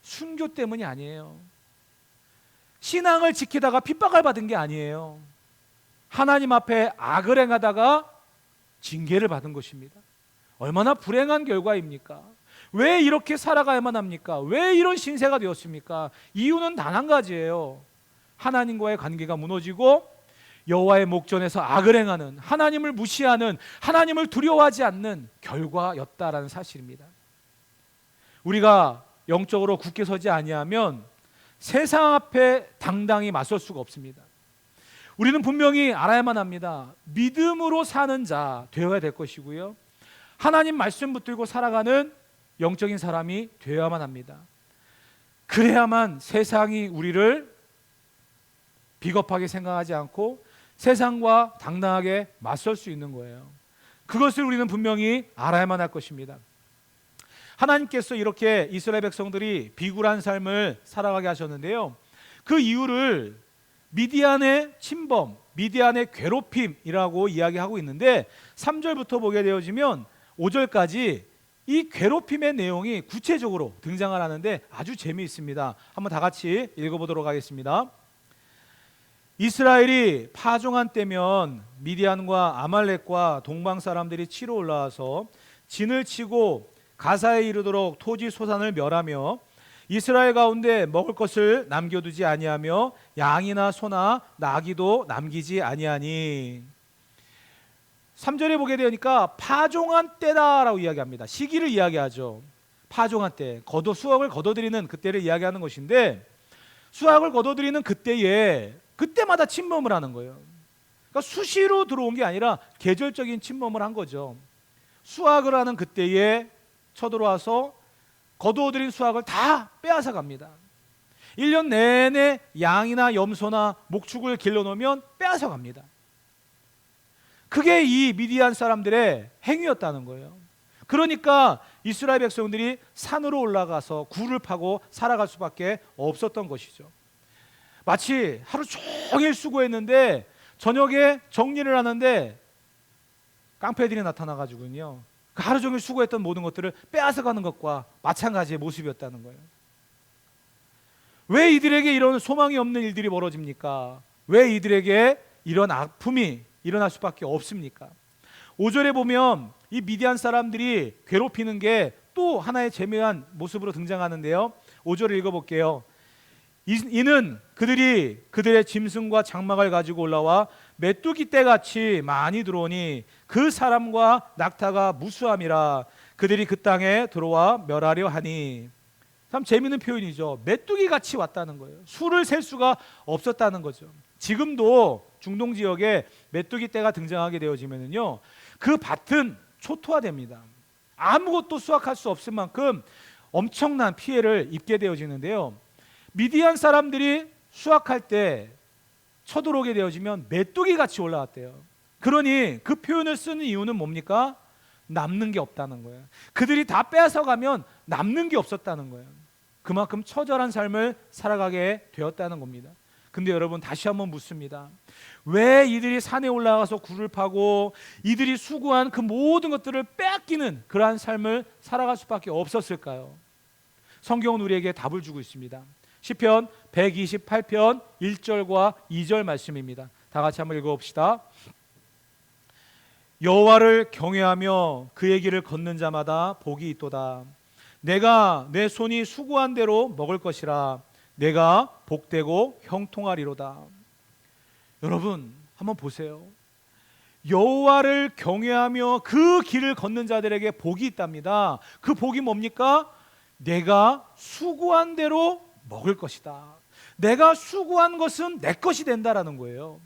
Speaker 1: 순교 때문이 아니에요. 신앙을 지키다가 핍박을 받은 게 아니에요. 하나님 앞에 악을 행하다가 징계를 받은 것입니다. 얼마나 불행한 결과입니까? 왜 이렇게 살아가야만 합니까? 왜 이런 신세가 되었습니까? 이유는 단 한 가지예요. 하나님과의 관계가 무너지고 여호와의 목전에서 악을 행하는, 하나님을 무시하는, 하나님을 두려워하지 않는 결과였다라는 사실입니다. 우리가 영적으로 굳게 서지 아니하면 세상 앞에 당당히 맞설 수가 없습니다. 우리는 분명히 알아야만 합니다. 믿음으로 사는 자 되어야 될 것이고요, 하나님 말씀 붙들고 살아가는 영적인 사람이 되어야만 합니다. 그래야만 세상이 우리를 비겁하게 생각하지 않고 세상과 당당하게 맞설 수 있는 거예요. 그것을 우리는 분명히 알아야만 할 것입니다. 하나님께서 이렇게 이스라엘 백성들이 비굴한 삶을 살아가게 하셨는데요, 그 이유를 미디안의 침범, 미디안의 괴롭힘이라고 이야기하고 있는데 3절부터 보게 되어지면 5절까지 이 괴롭힘의 내용이 구체적으로 등장을 하는데 아주 재미있습니다. 한번 다 같이 읽어보도록 하겠습니다. 이스라엘이 파종한 때면 미디안과 아말렉과 동방 사람들이 치러 올라와서 진을 치고 가사에 이르도록 토지 소산을 멸하며 이스라엘 가운데 먹을 것을 남겨두지 아니하며 양이나 소나 나귀도 남기지 아니하니. 3절에 보게 되니까 파종한 때다라고 이야기합니다. 시기를 이야기하죠. 파종한 때, 수확을 거둬들이는 그때를 이야기하는 것인데, 수확을 거둬들이는 그때마다 침범을 하는 거예요. 그러니까 수시로 들어온 게 아니라 계절적인 침범을 한 거죠. 수확을 하는 그때에 쳐들어와서 거두어들인 수확을 다 빼앗아 갑니다. 1년 내내 양이나 염소나 목축을 길러놓으면 빼앗아 갑니다. 그게 이 미디안 사람들의 행위였다는 거예요. 그러니까 이스라엘 백성들이 산으로 올라가서 굴을 파고 살아갈 수밖에 없었던 것이죠. 마치 하루 종일 수고했는데 저녁에 정리를 하는데 깡패들이 나타나가지고요, 그 하루 종일 수고했던 모든 것들을 빼앗아가는 것과 마찬가지의 모습이었다는 거예요. 왜 이들에게 이런 소망이 없는 일들이 벌어집니까? 왜 이들에게 이런 아픔이 일어날 수밖에 없습니까? 5절에 보면 이 미디안 사람들이 괴롭히는 게 또 하나의 재미난 모습으로 등장하는데요, 5절을 읽어볼게요. 이는 그들이 그들의 짐승과 장막을 가지고 올라와 메뚜기 떼같이 많이 들어오니 그 사람과 낙타가 무수함이라 그들이 그 땅에 들어와 멸하려 하니. 참 재미있는 표현이죠. 메뚜기 같이 왔다는 거예요. 수를 셀 수가 없었다는 거죠. 지금도 중동 지역에 메뚜기 떼가 등장하게 되어지면요, 그 밭은 초토화됩니다. 아무것도 수확할 수 없을 만큼 엄청난 피해를 입게 되어지는데요, 미디안 사람들이 수확할 때 쳐들어오게 되어지면 메뚜기 같이 올라왔대요. 그러니 그 표현을 쓰는 이유는 뭡니까? 남는 게 없다는 거예요. 그들이 다 빼앗아 가면 남는 게 없었다는 거예요. 그만큼 처절한 삶을 살아가게 되었다는 겁니다. 근데 여러분, 다시 한번 묻습니다. 왜 이들이 산에 올라가서 굴을 파고 이들이 수고한 그 모든 것들을 빼앗기는 그러한 삶을 살아갈 수밖에 없었을까요? 성경은 우리에게 답을 주고 있습니다. 시편 128편 1절과 2절 말씀입니다. 다 같이 한번 읽어봅시다. 여호와를 경외하며 그의 길을 걷는 자마다 복이 있도다. 내가 내 손이 수고한 대로 먹을 것이라. 내가 복되고 형통하리로다. 여러분, 한번 보세요. 여호와를 경외하며 그 길을 걷는 자들에게 복이 있답니다. 그 복이 뭡니까? 내가 수고한 대로 먹을 것이다. 내가 수고한 것은 내 것이 된다라는 거예요.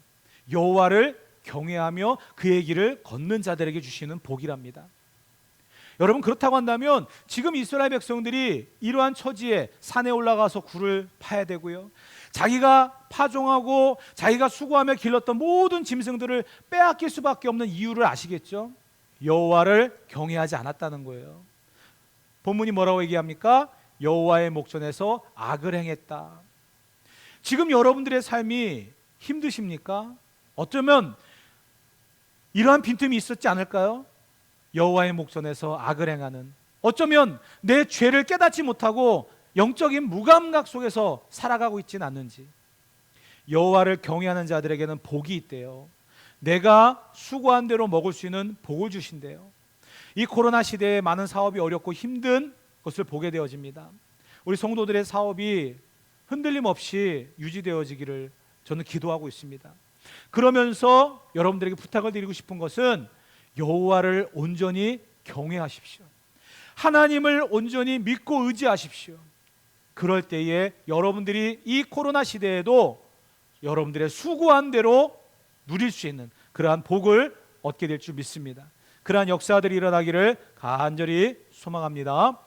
Speaker 1: 여호와를 경외하며 그의 길을 걷는 자들에게 주시는 복이랍니다. 여러분, 그렇다고 한다면 지금 이스라엘 백성들이 이러한 처지에 산에 올라가서 굴을 파야 되고요, 자기가 파종하고 자기가 수고하며 길렀던 모든 짐승들을 빼앗길 수밖에 없는 이유를 아시겠죠? 여호와를 경외하지 않았다는 거예요. 본문이 뭐라고 얘기합니까? 여호와의 목전에서 악을 행했다. 지금 여러분들의 삶이 힘드십니까? 어쩌면 이러한 빈틈이 있었지 않을까요? 여호와의 목전에서 악을 행하는, 어쩌면 내 죄를 깨닫지 못하고 영적인 무감각 속에서 살아가고 있지는 않는지. 여호와를 경외하는 자들에게는 복이 있대요. 내가 수고한 대로 먹을 수 있는 복을 주신대요. 이 코로나 시대에 많은 사업이 어렵고 힘든 것을 보게 되어집니다. 우리 성도들의 사업이 흔들림 없이 유지되어지기를 저는 기도하고 있습니다. 그러면서 여러분들에게 부탁을 드리고 싶은 것은 여호와를 온전히 경외하십시오. 하나님을 온전히 믿고 의지하십시오. 그럴 때에 여러분들이 이 코로나 시대에도 여러분들의 수고한 대로 누릴 수 있는 그러한 복을 얻게 될 줄 믿습니다. 그러한 역사들이 일어나기를 간절히 소망합니다.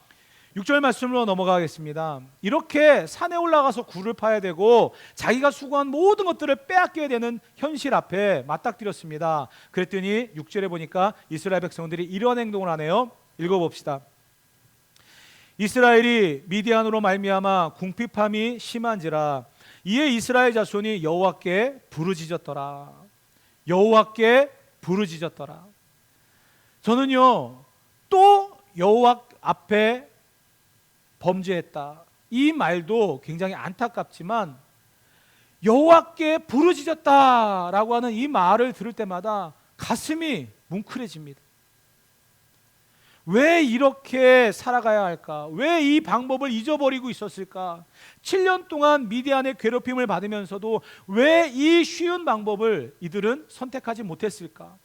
Speaker 1: 6절 말씀으로 넘어가겠습니다. 이렇게 산에 올라가서 굴을 파야 되고 자기가 수고한 모든 것들을 빼앗겨야 되는 현실 앞에 맞닥뜨렸습니다. 그랬더니 6절에 보니까 이스라엘 백성들이 이런 행동을 하네요. 읽어봅시다. 이스라엘이 미디안으로 말미암아 궁핍함이 심한지라 이에 이스라엘 자손이 여호와께 부르짖었더라. 여호와께 부르짖었더라. 저는요, 또 여호와 앞에 범죄했다, 이 말도 굉장히 안타깝지만 여호와께 부르짖었다라고 하는 이 말을 들을 때마다 가슴이 뭉클해집니다. 왜 이렇게 살아가야 할까? 왜 이 방법을 잊어버리고 있었을까? 7년 동안 미디안의 괴롭힘을 받으면서도 왜 이 쉬운 방법을 이들은 선택하지 못했을까?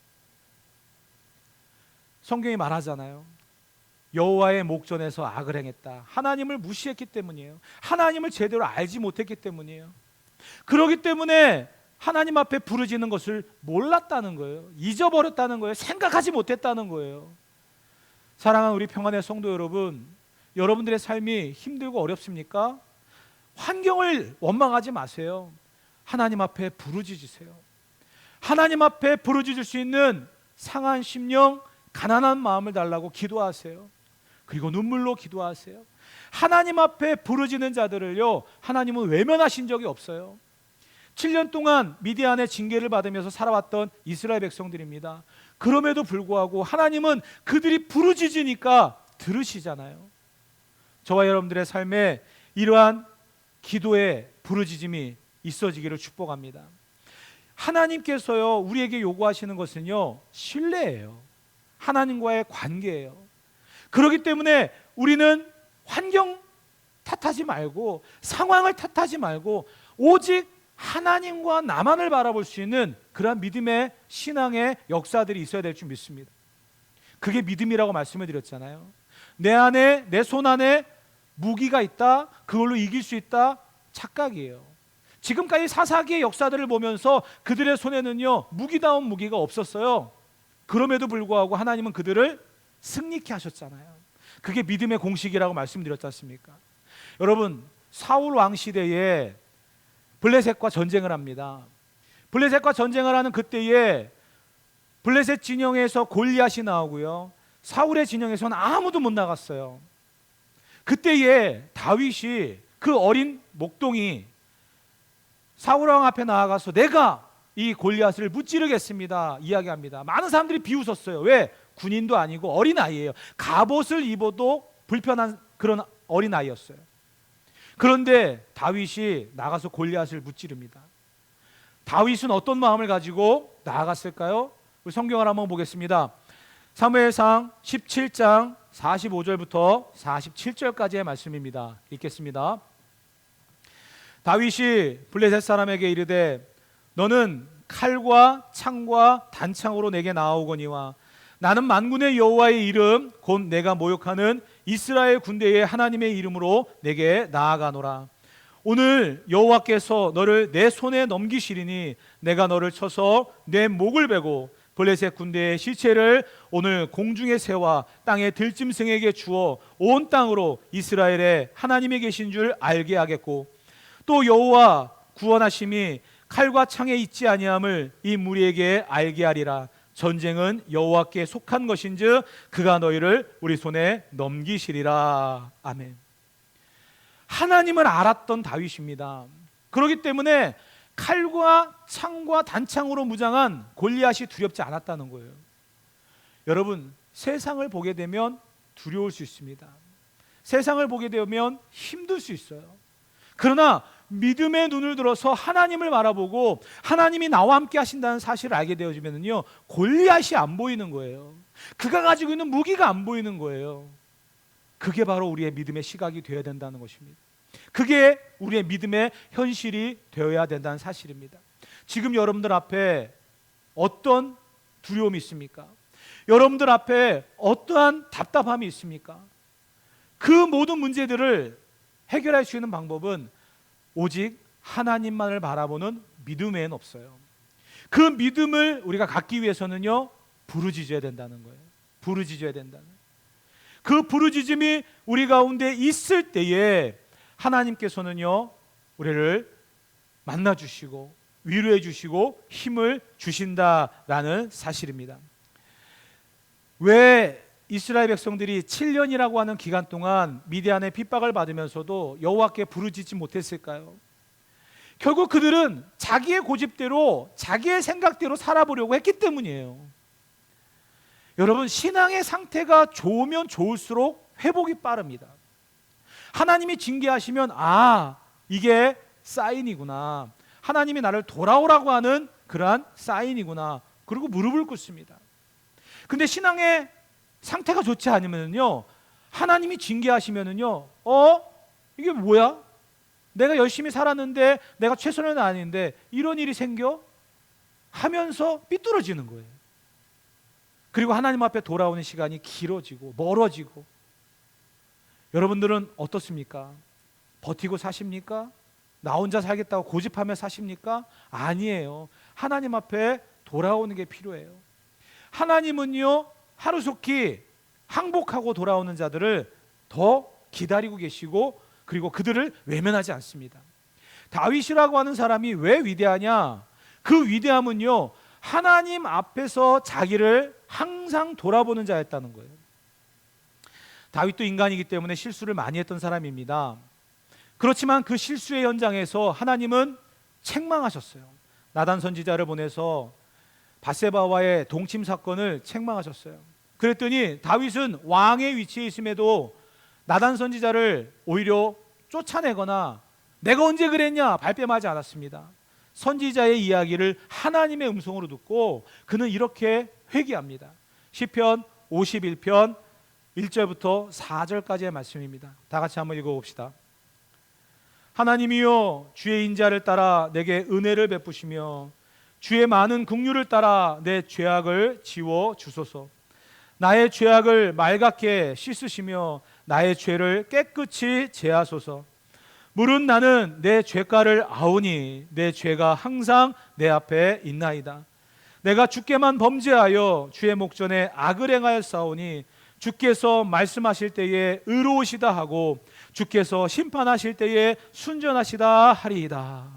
Speaker 1: 성경이 말하잖아요. 여호와의 목전에서 악을 행했다. 하나님을 무시했기 때문이에요. 하나님을 제대로 알지 못했기 때문이에요. 그렇기 때문에 하나님 앞에 부르짖는 것을 몰랐다는 거예요. 잊어버렸다는 거예요. 생각하지 못했다는 거예요. 사랑하는 우리 평안의 성도 여러분, 여러분들의 삶이 힘들고 어렵습니까? 환경을 원망하지 마세요. 하나님 앞에 부르짖으세요. 하나님 앞에 부르짖을 수 있는 상한 심령, 가난한 마음을 달라고 기도하세요. 그리고 눈물로 기도하세요. 하나님 앞에 부르짖는 자들을요, 하나님은 외면하신 적이 없어요. 7년 동안 미디안의 징계를 받으면서 살아왔던 이스라엘 백성들입니다. 그럼에도 불구하고 하나님은 그들이 부르짖으니까 들으시잖아요. 저와 여러분들의 삶에 이러한 기도의 부르짖음이 있어지기를 축복합니다. 하나님께서요, 우리에게 요구하시는 것은요, 신뢰예요. 하나님과의 관계예요. 그렇기 때문에 우리는 환경 탓하지 말고 상황을 탓하지 말고 오직 하나님과 나만을 바라볼 수 있는 그러한 믿음의 신앙의 역사들이 있어야 될 줄 믿습니다. 그게 믿음이라고 말씀을 드렸잖아요. 내 안에, 내 손 안에 무기가 있다, 그걸로 이길 수 있다, 착각이에요. 지금까지 사사기의 역사들을 보면서 그들의 손에는요, 무기다운 무기가 없었어요. 그럼에도 불구하고 하나님은 그들을 승리케 하셨잖아요. 그게 믿음의 공식이라고 말씀드렸지 않습니까? 여러분, 사울 왕 시대에 블레셋과 전쟁을 합니다. 블레셋과 전쟁을 하는 그때에 블레셋 진영에서 골리앗이 나오고요, 사울의 진영에서는 아무도 못 나갔어요. 그때에 다윗이 그 어린 목동이 사울 왕 앞에 나아가서 내가 이 골리앗을 무찌르겠습니다 이야기합니다. 많은 사람들이 비웃었어요. 왜? 군인도 아니고 어린아이예요. 갑옷을 입어도 불편한 그런 어린아이였어요. 그런데 다윗이 나가서 골리앗을 무찌릅니다. 다윗은 어떤 마음을 가지고 나아갔을까요? 우리 성경을 한번 보겠습니다. 사무엘상 17장 45절부터 47절까지의 말씀입니다. 읽겠습니다. 다윗이 블레셋 사람에게 이르되 너는 칼과 창과 단창으로 내게 나아오거니와 나는 만군의 여호와의 이름 곧 내가 모욕하는 이스라엘 군대의 하나님의 이름으로 내게 나아가노라. 오늘 여호와께서 너를 내 손에 넘기시리니 내가 너를 쳐서 내 목을 베고 블레셋 군대의 시체를 오늘 공중의 새와 땅의 들짐승에게 주어 온 땅으로 이스라엘의 하나님이 계신 줄 알게 하겠고 또 여호와 구원하심이 칼과 창에 있지 아니함을 이 무리에게 알게 하리라. 전쟁은 여호와께 속한 것인즉 그가 너희를 우리 손에 넘기시리라. 아멘. 하나님을 알았던 다윗입니다. 그렇기 때문에 칼과 창과 단창으로 무장한 골리앗이 두렵지 않았다는 거예요. 여러분, 세상을 보게 되면 두려울 수 있습니다. 세상을 보게 되면 힘들 수 있어요. 그러나 믿음의 눈을 들어서 하나님을 바라보고 하나님이 나와 함께 하신다는 사실을 알게 되어지면요, 골리앗이 안 보이는 거예요. 그가 가지고 있는 무기가 안 보이는 거예요. 그게 바로 우리의 믿음의 시각이 되어야 된다는 것입니다. 그게 우리의 믿음의 현실이 되어야 된다는 사실입니다. 지금 여러분들 앞에 어떤 두려움이 있습니까? 여러분들 앞에 어떠한 답답함이 있습니까? 그 모든 문제들을 해결할 수 있는 방법은 오직 하나님만을 바라보는 믿음 외엔 없어요. 그 믿음을 우리가 갖기 위해서는요, 부르짖어야 된다는 거예요. 부르짖어야 된다는 거예요. 그 부르짖음이 우리 가운데 있을 때에 하나님께서는요, 우리를 만나주시고 위로해 주시고 힘을 주신다라는 사실입니다. 왜 이스라엘 백성들이 7년이라고 하는 기간 동안 미디안의 핍박을 받으면서도 여호와께 부르짖지 못했을까요? 결국 그들은 자기의 고집대로 자기의 생각대로 살아보려고 했기 때문이에요. 여러분, 신앙의 상태가 좋으면 좋을수록 회복이 빠릅니다. 하나님이 징계하시면 이게 사인이구나, 하나님이 나를 돌아오라고 하는 그러한 사인이구나, 그리고 무릎을 꿇습니다. 근데 신앙의 상태가 좋지 않으면요, 하나님이 징계하시면은요, 이게 뭐야? 내가 열심히 살았는데 내가 최선은 아닌데 이런 일이 생겨? 하면서 삐뚤어지는 거예요. 그리고 하나님 앞에 돌아오는 시간이 길어지고 멀어지고. 여러분들은 어떻습니까? 버티고 사십니까? 나 혼자 살겠다고 고집하며 사십니까? 아니에요. 하나님 앞에 돌아오는 게 필요해요. 하나님은요, 하루속히 항복하고 돌아오는 자들을 더 기다리고 계시고, 그리고 그들을 외면하지 않습니다. 다윗이라고 하는 사람이 왜 위대하냐? 그 위대함은요, 하나님 앞에서 자기를 항상 돌아보는 자였다는 거예요. 다윗도 인간이기 때문에 실수를 많이 했던 사람입니다. 그렇지만 그 실수의 현장에서 하나님은 책망하셨어요. 나단 선지자를 보내서 밧세바와의 동침 사건을 책망하셨어요. 그랬더니 다윗은 왕의 위치에 있음에도 나단 선지자를 오히려 쫓아내거나 내가 언제 그랬냐 발뺌하지 않았습니다. 선지자의 이야기를 하나님의 음성으로 듣고 그는 이렇게 회개합니다. 시편 51편 1절부터 4절까지의 말씀입니다. 다 같이 한번 읽어봅시다. 하나님이여, 주의 인자를 따라 내게 은혜를 베푸시며 주의 많은 긍휼을 따라 내 죄악을 지워 주소서. 나의 죄악을 맑게 씻으시며 나의 죄를 깨끗이 제하소서. 물은 나는 내 죄가를 아오니 내 죄가 항상 내 앞에 있나이다. 내가 주께만 범죄하여 주의 목전에 악을 행하였사오니 주께서 말씀하실 때에 의로우시다 하고 주께서 심판하실 때에 순전하시다 하리이다.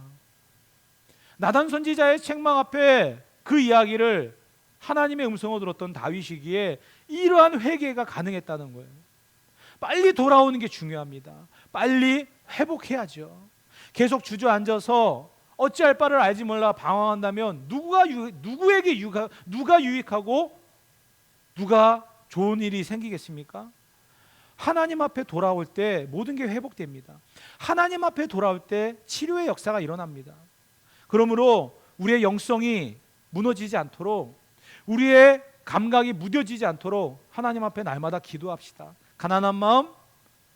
Speaker 1: 나단 선지자의 책망 앞에 그 이야기를 하나님의 음성을 들었던 다윗이기에 이러한 회개가 가능했다는 거예요. 빨리 돌아오는 게 중요합니다. 빨리 회복해야죠. 계속 주저앉아서 어찌할 바를 알지 몰라 방황한다면 누구에게 누가 유익하고 누가 좋은 일이 생기겠습니까? 하나님 앞에 돌아올 때 모든 게 회복됩니다. 하나님 앞에 돌아올 때 치료의 역사가 일어납니다. 그러므로 우리의 영성이 무너지지 않도록, 우리의 감각이 무뎌지지 않도록 하나님 앞에 날마다 기도합시다. 가난한 마음,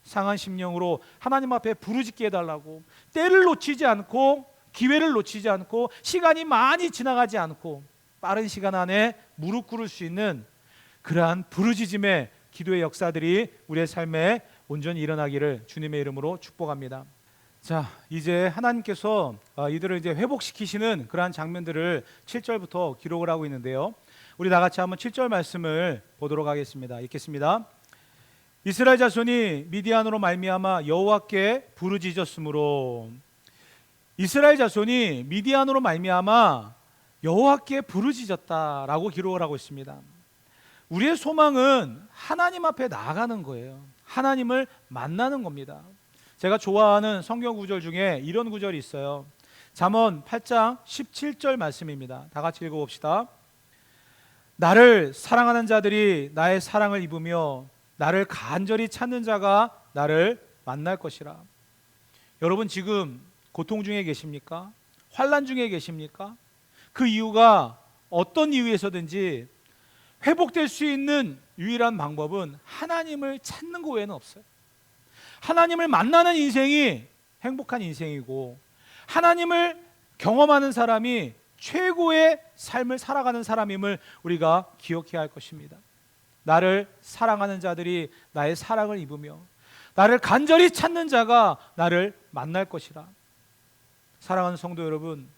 Speaker 1: 상한 심령으로 하나님 앞에 부르짖게 해달라고, 때를 놓치지 않고 기회를 놓치지 않고 시간이 많이 지나가지 않고 빠른 시간 안에 무릎 꿇을 수 있는 그러한 부르짖음의 기도의 역사들이 우리의 삶에 온전히 일어나기를 주님의 이름으로 축복합니다. 자, 이제 하나님께서 이들을 이제 회복시키시는 그러한 장면들을 7절부터 기록을 하고 있는데요. 우리 다 같이 한번 7절 말씀을 보도록 하겠습니다. 읽겠습니다. 이스라엘 자손이 미디안으로 말미암아 여호와께 부르짖었으므로. 이스라엘 자손이 미디안으로 말미암아 여호와께 부르짖었다라고 기록을 하고 있습니다. 우리의 소망은 하나님 앞에 나아가는 거예요. 하나님을 만나는 겁니다. 제가 좋아하는 성경 구절 중에 이런 구절이 있어요. 잠언 8장 17절 말씀입니다. 다 같이 읽어봅시다. 나를 사랑하는 자들이 나의 사랑을 입으며 나를 간절히 찾는 자가 나를 만날 것이라. 여러분, 지금 고통 중에 계십니까? 환난 중에 계십니까? 그 이유가 어떤 이유에서든지 회복될 수 있는 유일한 방법은 하나님을 찾는 것 외에는 없어요. 하나님을 만나는 인생이 행복한 인생이고, 하나님을 경험하는 사람이 최고의 삶을 살아가는 사람임을 우리가 기억해야 할 것입니다. 나를 사랑하는 자들이 나의 사랑을 입으며 나를 간절히 찾는 자가 나를 만날 것이라. 사랑하는 성도 여러분,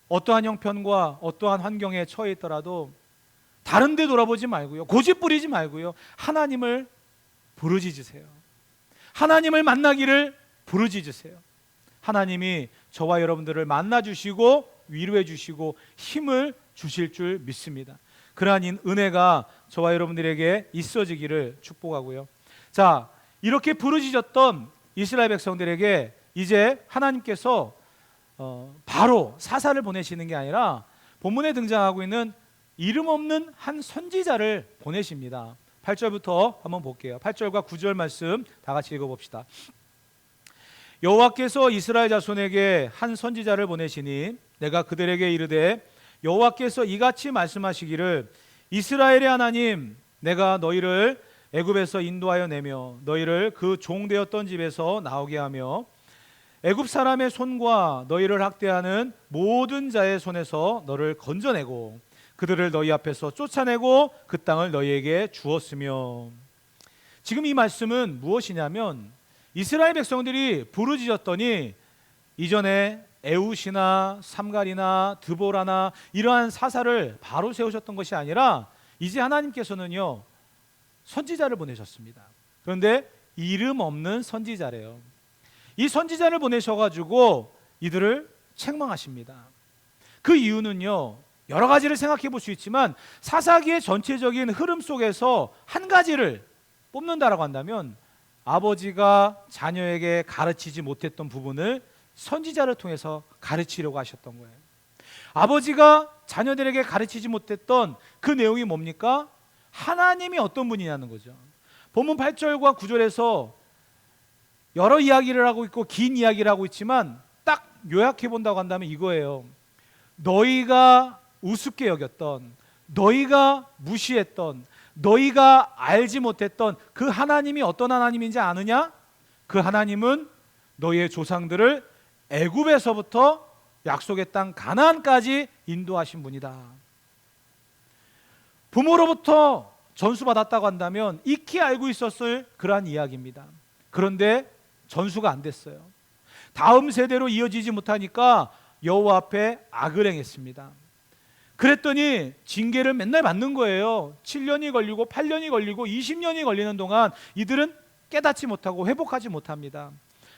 Speaker 1: 어떠한 형편과 어떠한 환경에 처해 있더라도 다른 데 돌아보지 말고요, 고집 부리지 말고요, 하나님을 부르짖으세요. 하나님을 만나기를 부르짖으세요. 하나님이 저와 여러분들을 만나주시고 위로해 주시고 힘을 주실 줄 믿습니다. 그러한 은혜가 저와 여러분들에게 있어지기를 축복하고요. 자, 이렇게 부르짖었던 이스라엘 백성들에게 이제 하나님께서 바로 사사를 보내시는 게 아니라 본문에 등장하고 있는 이름 없는 한 선지자를 보내십니다. 8절부터 한번 볼게요. 8절과 9절 말씀 다 같이 읽어봅시다. 여호와께서 이스라엘 자손에게 한 선지자를 보내시니 내가 그들에게 이르되 여호와께서 이같이 말씀하시기를 이스라엘의 하나님, 내가 너희를 애굽에서 인도하여 내며 너희를 그 종되었던 집에서 나오게 하며 애굽 사람의 손과 너희를 학대하는 모든 자의 손에서 너를 건져내고 그들을 너희 앞에서 쫓아내고 그 땅을 너희에게 주었으며. 지금 이 말씀은 무엇이냐면 이스라엘 백성들이 부르짖었더니 이전에 에웃이나 삼갈이나 드보라나 이러한 사사를 바로 세우셨던 것이 아니라 이제 하나님께서는요 선지자를 보내셨습니다. 그런데 이름 없는 선지자래요. 이 선지자를 보내셔가지고 이들을 책망하십니다. 그 이유는요 여러 가지를 생각해 볼 수 있지만 사사기의 전체적인 흐름 속에서 한 가지를 뽑는다라고 한다면 아버지가 자녀에게 가르치지 못했던 부분을 선지자를 통해서 가르치려고 하셨던 거예요. 아버지가 자녀들에게 가르치지 못했던 그 내용이 뭡니까? 하나님이 어떤 분이냐는 거죠. 본문 8절과 9절에서 여러 이야기를 하고 있고 긴 이야기를 하고 있지만 딱 요약해 본다고 한다면 이거예요. 너희가 우습게 여겼던, 너희가 무시했던, 너희가 알지 못했던 그 하나님이 어떤 하나님인지 아느냐? 그 하나님은 너희의 조상들을 애굽에서부터 약속의 땅 가나안까지 인도하신 분이다. 부모로부터 전수받았다고 한다면 익히 알고 있었을 그러한 이야기입니다. 그런데 전수가 안 됐어요. 다음 세대로 이어지지 못하니까 여호와 앞에 악을 행했습니다. 그랬더니 징계를 맨날 받는 거예요. 7년이 걸리고 8년이 걸리고 20년이 걸리는 동안 이들은 깨닫지 못하고 회복하지 못합니다.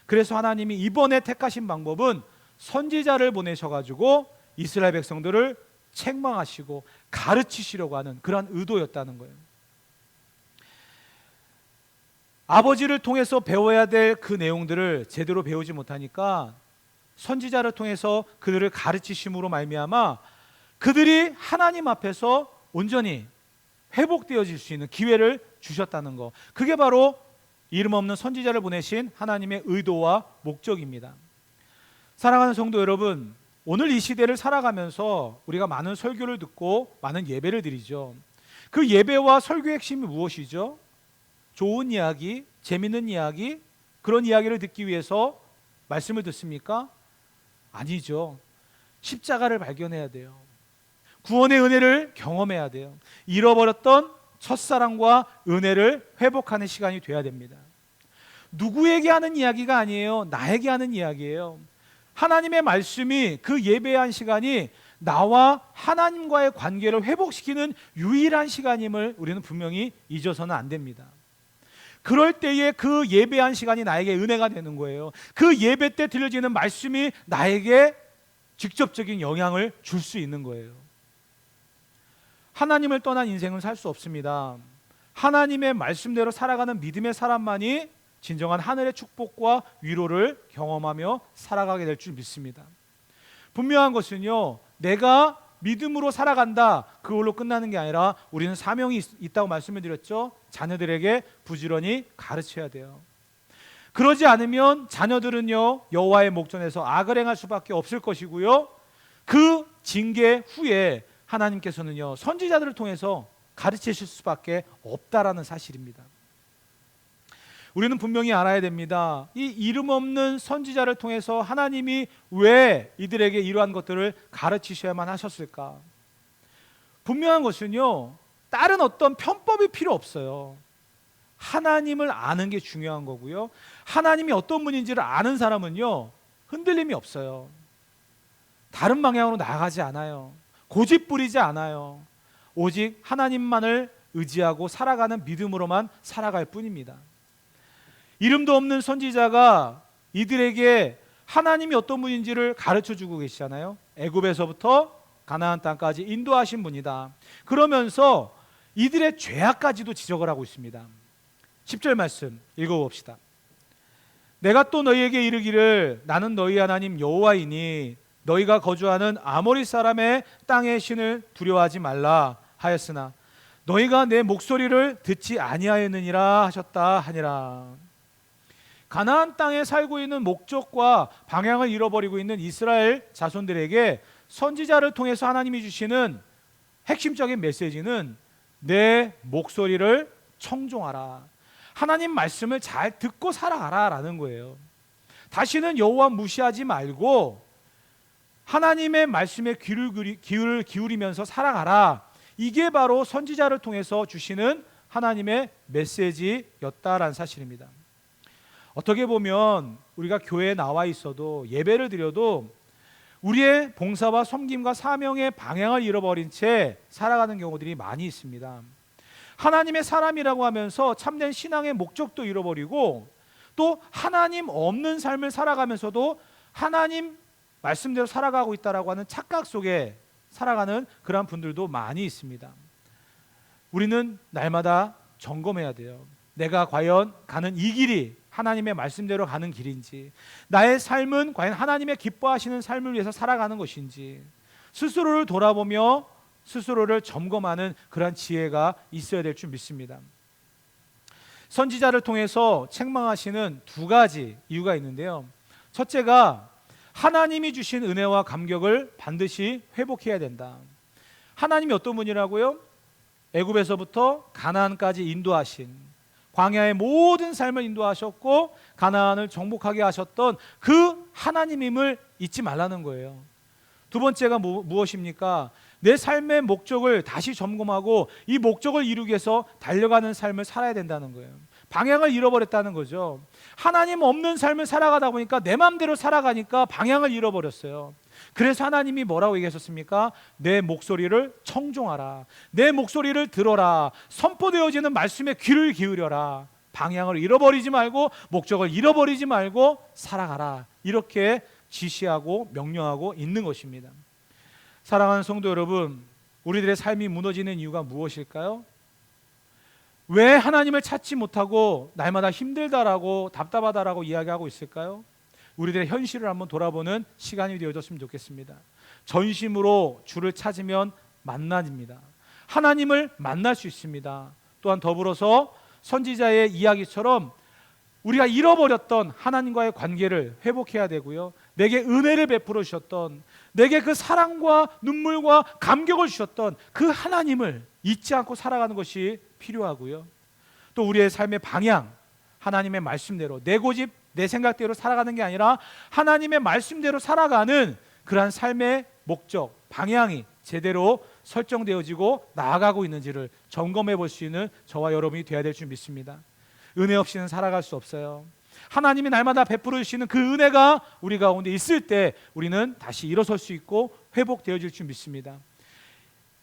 Speaker 1: 그래서 하나님이 이번에 택하신 방법은 선지자를 보내셔가지고 이스라엘 백성들을 책망하시고 가르치시려고 하는 그러한 의도였다는 거예요. 아버지를 통해서 배워야 될 그 내용들을 제대로 배우지 못하니까 선지자를 통해서 그들을 가르치심으로 말미암아 그들이 하나님 앞에서 온전히 회복되어질 수 있는 기회를 주셨다는 거, 그게 바로 이름 없는 선지자를 보내신 하나님의 의도와 목적입니다. 사랑하는 성도 여러분, 오늘 이 시대를 살아가면서 우리가 많은 설교를 듣고 많은 예배를 드리죠. 그 예배와 설교의 핵심이 무엇이죠? 좋은 이야기, 재밌는 이야기, 그런 이야기를 듣기 위해서 말씀을 듣습니까? 아니죠. 십자가를 발견해야 돼요. 구원의 은혜를 경험해야 돼요. 잃어버렸던 첫사랑과 은혜를 회복하는 시간이 돼야 됩니다. 누구에게 하는 이야기가 아니에요. 나에게 하는 이야기예요. 하나님의 말씀이 그 예배한 시간이 나와 하나님과의 관계를 회복시키는 유일한 시간임을 우리는 분명히 잊어서는 안 됩니다. 그럴 때에 그 예배한 시간이 나에게 은혜가 되는 거예요. 그 예배 때 들려지는 말씀이 나에게 직접적인 영향을 줄 수 있는 거예요. 하나님을 떠난 인생은 살 수 없습니다. 하나님의 말씀대로 살아가는 믿음의 사람만이 진정한 하늘의 축복과 위로를 경험하며 살아가게 될 줄 믿습니다. 분명한 것은요, 내가 믿음으로 살아간다, 그걸로 끝나는 게 아니라 우리는 사명이 있다고 말씀을 드렸죠. 자녀들에게 부지런히 가르쳐야 돼요. 그러지 않으면 자녀들은요 여호와의 목전에서 악을 행할 수밖에 없을 것이고요, 그 징계 후에 하나님께서는요 선지자들을 통해서 가르치실 수밖에 없다라는 사실입니다. 우리는 분명히 알아야 됩니다. 이 이름 없는 선지자를 통해서 하나님이 왜 이들에게 이러한 것들을 가르치셔야만 하셨을까? 분명한 것은요, 다른 어떤 편법이 필요 없어요. 하나님을 아는 게 중요한 거고요. 하나님이 어떤 분인지를 아는 사람은요, 흔들림이 없어요. 다른 방향으로 나아가지 않아요. 고집 부리지 않아요. 오직 하나님만을 의지하고 살아가는 믿음으로만 살아갈 뿐입니다. 이름도 없는 선지자가 이들에게 하나님이 어떤 분인지를 가르쳐주고 계시잖아요. 애굽에서부터 가나안 땅까지 인도하신 분이다. 그러면서 이들의 죄악까지도 지적을 하고 있습니다. 10절 말씀 읽어봅시다. 내가 또 너희에게 이르기를 나는 너희 하나님 여호와이니 너희가 거주하는 아모리 사람의 땅의 신을 두려워하지 말라 하였으나 너희가 내 목소리를 듣지 아니하였느니라 하셨다 하니라. 가나안 땅에 살고 있는 목적과 방향을 잃어버리고 있는 이스라엘 자손들에게 선지자를 통해서 하나님이 주시는 핵심적인 메시지는 내 목소리를 청종하라. 하나님 말씀을 잘 듣고 살아가라 라는 거예요. 다시는 여호와 무시하지 말고 하나님의 말씀에 귀를 기울이면서 살아가라. 이게 바로 선지자를 통해서 주시는 하나님의 메시지였다라는 사실입니다. 어떻게 보면 우리가 교회에 나와 있어도 예배를 드려도 우리의 봉사와 섬김과 사명의 방향을 잃어버린 채 살아가는 경우들이 많이 있습니다. 하나님의 사람이라고 하면서 참된 신앙의 목적도 잃어버리고 또 하나님 없는 삶을 살아가면서도 하나님 말씀대로 살아가고 있다라고 하는 착각 속에 살아가는 그런 분들도 많이 있습니다. 우리는 날마다 점검해야 돼요. 내가 과연 가는 이 길이 하나님의 말씀대로 가는 길인지, 나의 삶은 과연 하나님의 기뻐하시는 삶을 위해서 살아가는 것인지 스스로를 돌아보며 스스로를 점검하는 그러한 지혜가 있어야 될 줄 믿습니다. 선지자를 통해서 책망하시는 두 가지 이유가 있는데요. 첫째가 하나님이 주신 은혜와 감격을 반드시 회복해야 된다. 하나님이 어떤 분이라고요? 애굽에서부터 가나안까지 인도하신, 광야의 모든 삶을 인도하셨고 가나안을 정복하게 하셨던 그 하나님임을 잊지 말라는 거예요. 두 번째가 무엇입니까? 내 삶의 목적을 다시 점검하고 이 목적을 이루기 위해서 달려가는 삶을 살아야 된다는 거예요. 방향을 잃어버렸다는 거죠. 하나님 없는 삶을 살아가다 보니까 내 마음대로 살아가니까 방향을 잃어버렸어요. 그래서 하나님이 뭐라고 얘기하셨습니까? 내 목소리를 청종하라. 내 목소리를 들어라. 선포되어지는 말씀에 귀를 기울여라. 방향을 잃어버리지 말고 목적을 잃어버리지 말고 살아가라. 이렇게 지시하고 명령하고 있는 것입니다. 사랑하는 성도 여러분, 우리들의 삶이 무너지는 이유가 무엇일까요? 왜 하나님을 찾지 못하고 날마다 힘들다라고 답답하다라고 이야기하고 있을까요? 우리들의 현실을 한번 돌아보는 시간이 되어졌으면 좋겠습니다. 전심으로 주를 찾으면 만나집니다. 하나님을 만날 수 있습니다. 또한 더불어서 선지자의 이야기처럼 우리가 잃어버렸던 하나님과의 관계를 회복해야 되고요. 내게 은혜를 베풀어 주셨던, 내게 그 사랑과 눈물과 감격을 주셨던 그 하나님을 잊지 않고 살아가는 것이 필요하고요. 또 우리의 삶의 방향, 하나님의 말씀대로, 내 고집, 내 생각대로 살아가는 게 아니라 하나님의 말씀대로 살아가는 그러한 삶의 목적, 방향이 제대로 설정되어지고 나아가고 있는지를 점검해 볼 수 있는 저와 여러분이 되어야 될 줄 믿습니다. 은혜 없이는 살아갈 수 없어요. 하나님이 날마다 베풀어 주시는 그 은혜가 우리 가운데 있을 때 우리는 다시 일어설 수 있고 회복되어질 줄 믿습니다.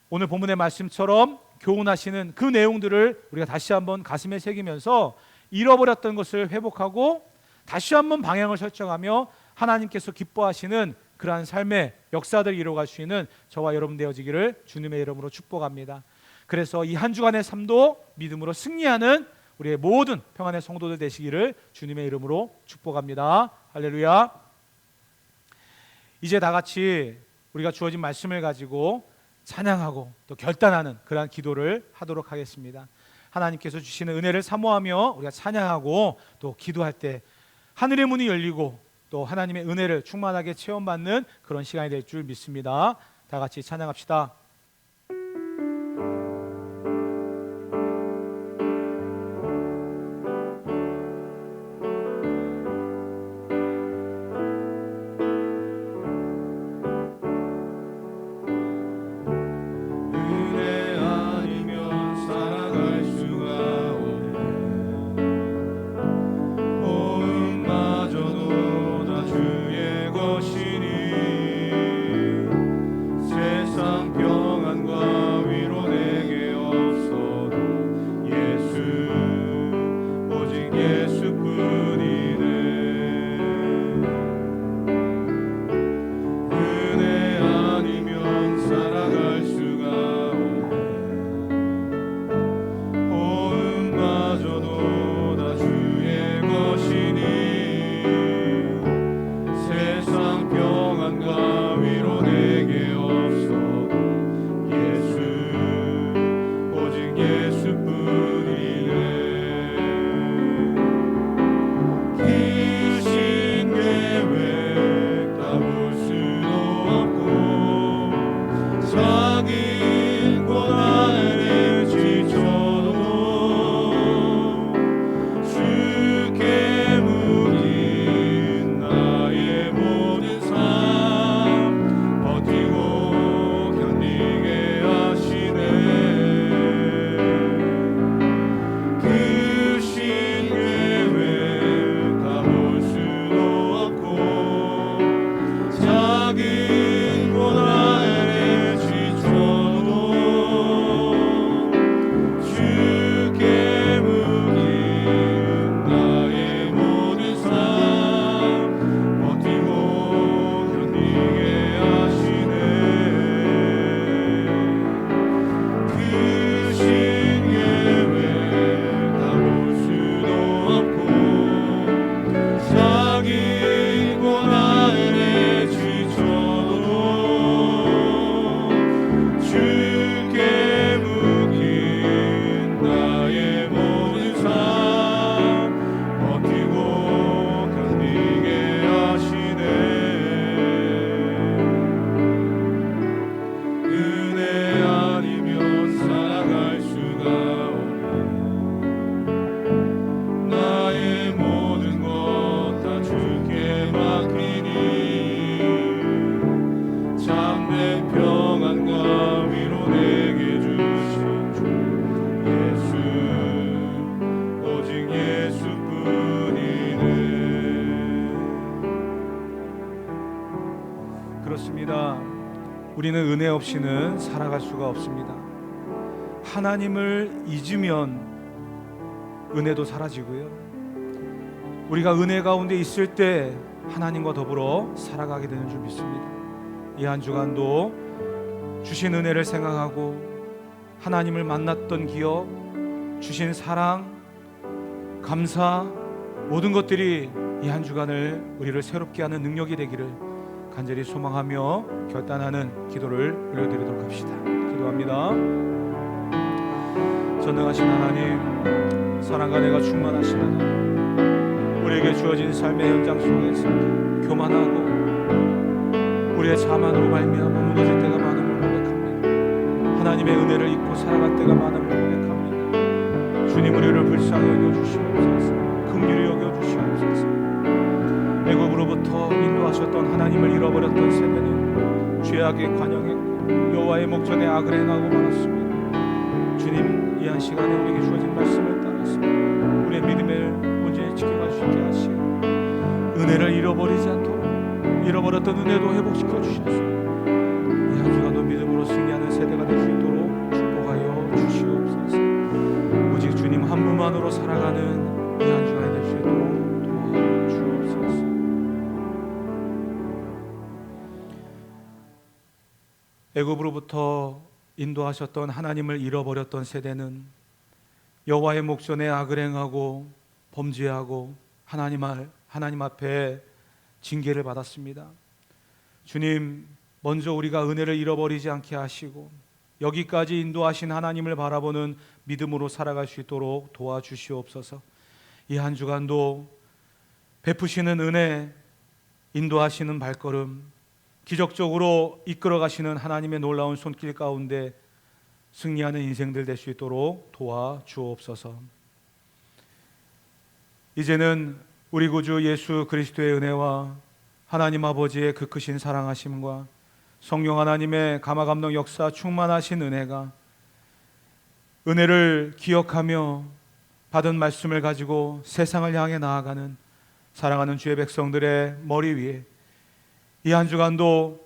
Speaker 1: 오늘 본문의 말씀처럼 교훈하시는 그 내용들을 우리가 다시 한번 가슴에 새기면서 잃어버렸던 것을 회복하고 다시 한번 방향을 설정하며 하나님께서 기뻐하시는 그러한 삶의 역사들을 이루어갈 수 있는 저와 여러분 되어지기를 주님의 이름으로 축복합니다. 그래서 이 한 주간의 삶도 믿음으로 승리하는 우리의 모든 평안의 성도들 되시기를 주님의 이름으로 축복합니다. 할렐루야. 이제 다 같이 우리가 주어진 말씀을 가지고 찬양하고 또 결단하는 그러한 기도를 하도록 하겠습니다. 하나님께서 주시는 은혜를 사모하며 우리가 찬양하고 또 기도할 때 하늘의 문이 열리고 또 하나님의 은혜를 충만하게 체험받는 그런 시간이 될 줄 믿습니다. 다 같이 찬양합시다.
Speaker 2: 은혜 아니면 살아갈 수가 없네. 예수 오직 예수뿐이네.
Speaker 1: 그렇습니다. 우리는 은혜 없이는 살아갈 수가 없습니다. 하나님을 잊으면 은혜도 사라지고요. 우리가 은혜 가운데 있을 때 하나님과 더불어 살아가게 되는 줄 믿습니다. 이 한 주간도 주신 은혜를 생각하고 하나님을 만났던 기억, 주신 사랑, 감사, 모든 것들이 이 한 주간을 우리를 새롭게 하는 능력이 되기를 간절히 소망하며 결단하는 기도를 올려드리도록 합시다. 기도합니다. 전능하신 하나님, 사랑과 은혜가 충만하신 하나님, 우리에게 주어진 삶의 현장 속에서 교만하고 우리의 자만으로 말미암아 무너질 때가 많음을 고백합니다. 하나님의 은혜를 잊고 살아갈 때가 많음을 고백합니다. 주님, 우리를 불쌍히 여겨주시옵소서. 긍휼히 여겨주시옵소서. 애굽으로부터 인도하셨던 하나님을 잃어버렸던 세대는 죄악에 관영했고 여호와의 목전에 악을 행하고 말았습니다. 주님, 이 한 시간에 우리에게 주어진 말씀을 따라서 우리의 믿음을 온전히 지켜갈 수 있게 하시고 은혜를 잃어버리지 않도록 잃어버렸던 은혜도 회복시켜 주셔서 이 한 주간도 믿음으로 승리하는 세대가 될 수 있도록 축복하여 주시옵소서. 오직 주님 한 분만으로 살아가는 이 한 주간이 될 수 있도록 도와주옵소서. 애굽으로부터 인도하셨던 하나님을 잃어버렸던 세대는 여호와의 목전에 악을 행하고 범죄하고 하나님 앞에 징계를 받았습니다. 주님, 먼저 우리가 은혜를 잃어버리지 않게 하시고 여기까지 인도하신 하나님을 바라보는 믿음으로 살아갈 수 있도록 도와주시옵소서. 이 한 주간도 베푸시는 은혜, 인도하시는 발걸음, 기적적으로 이끌어 가시는 하나님의 놀라운 손길 가운데 승리하는 인생들 될 수 있도록 도와주옵소서. 이제는 우리 구주 예수 그리스도의 은혜와 하나님 아버지의 그 크신 사랑하심과 성령 하나님의 감화감동 역사 충만하신 은혜가 은혜를 기억하며 받은 말씀을 가지고 세상을 향해 나아가는 사랑하는 주의 백성들의 머리 위에 이 한 주간도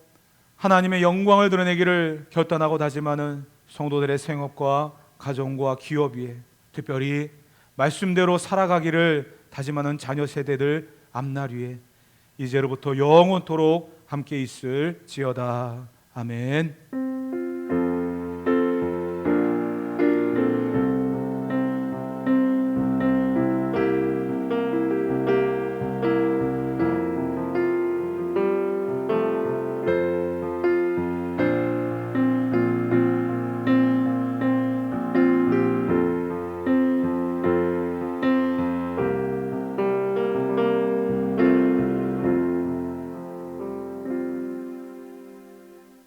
Speaker 1: 하나님의 영광을 드러내기를 결단하고 다짐하는 성도들의 생업과 가정과 기업 위에 특별히 말씀대로 살아가기를 다짐하는 자녀 세대들 앞날 위에 이제로부터 영원토록 함께 있을지어다. 아멘.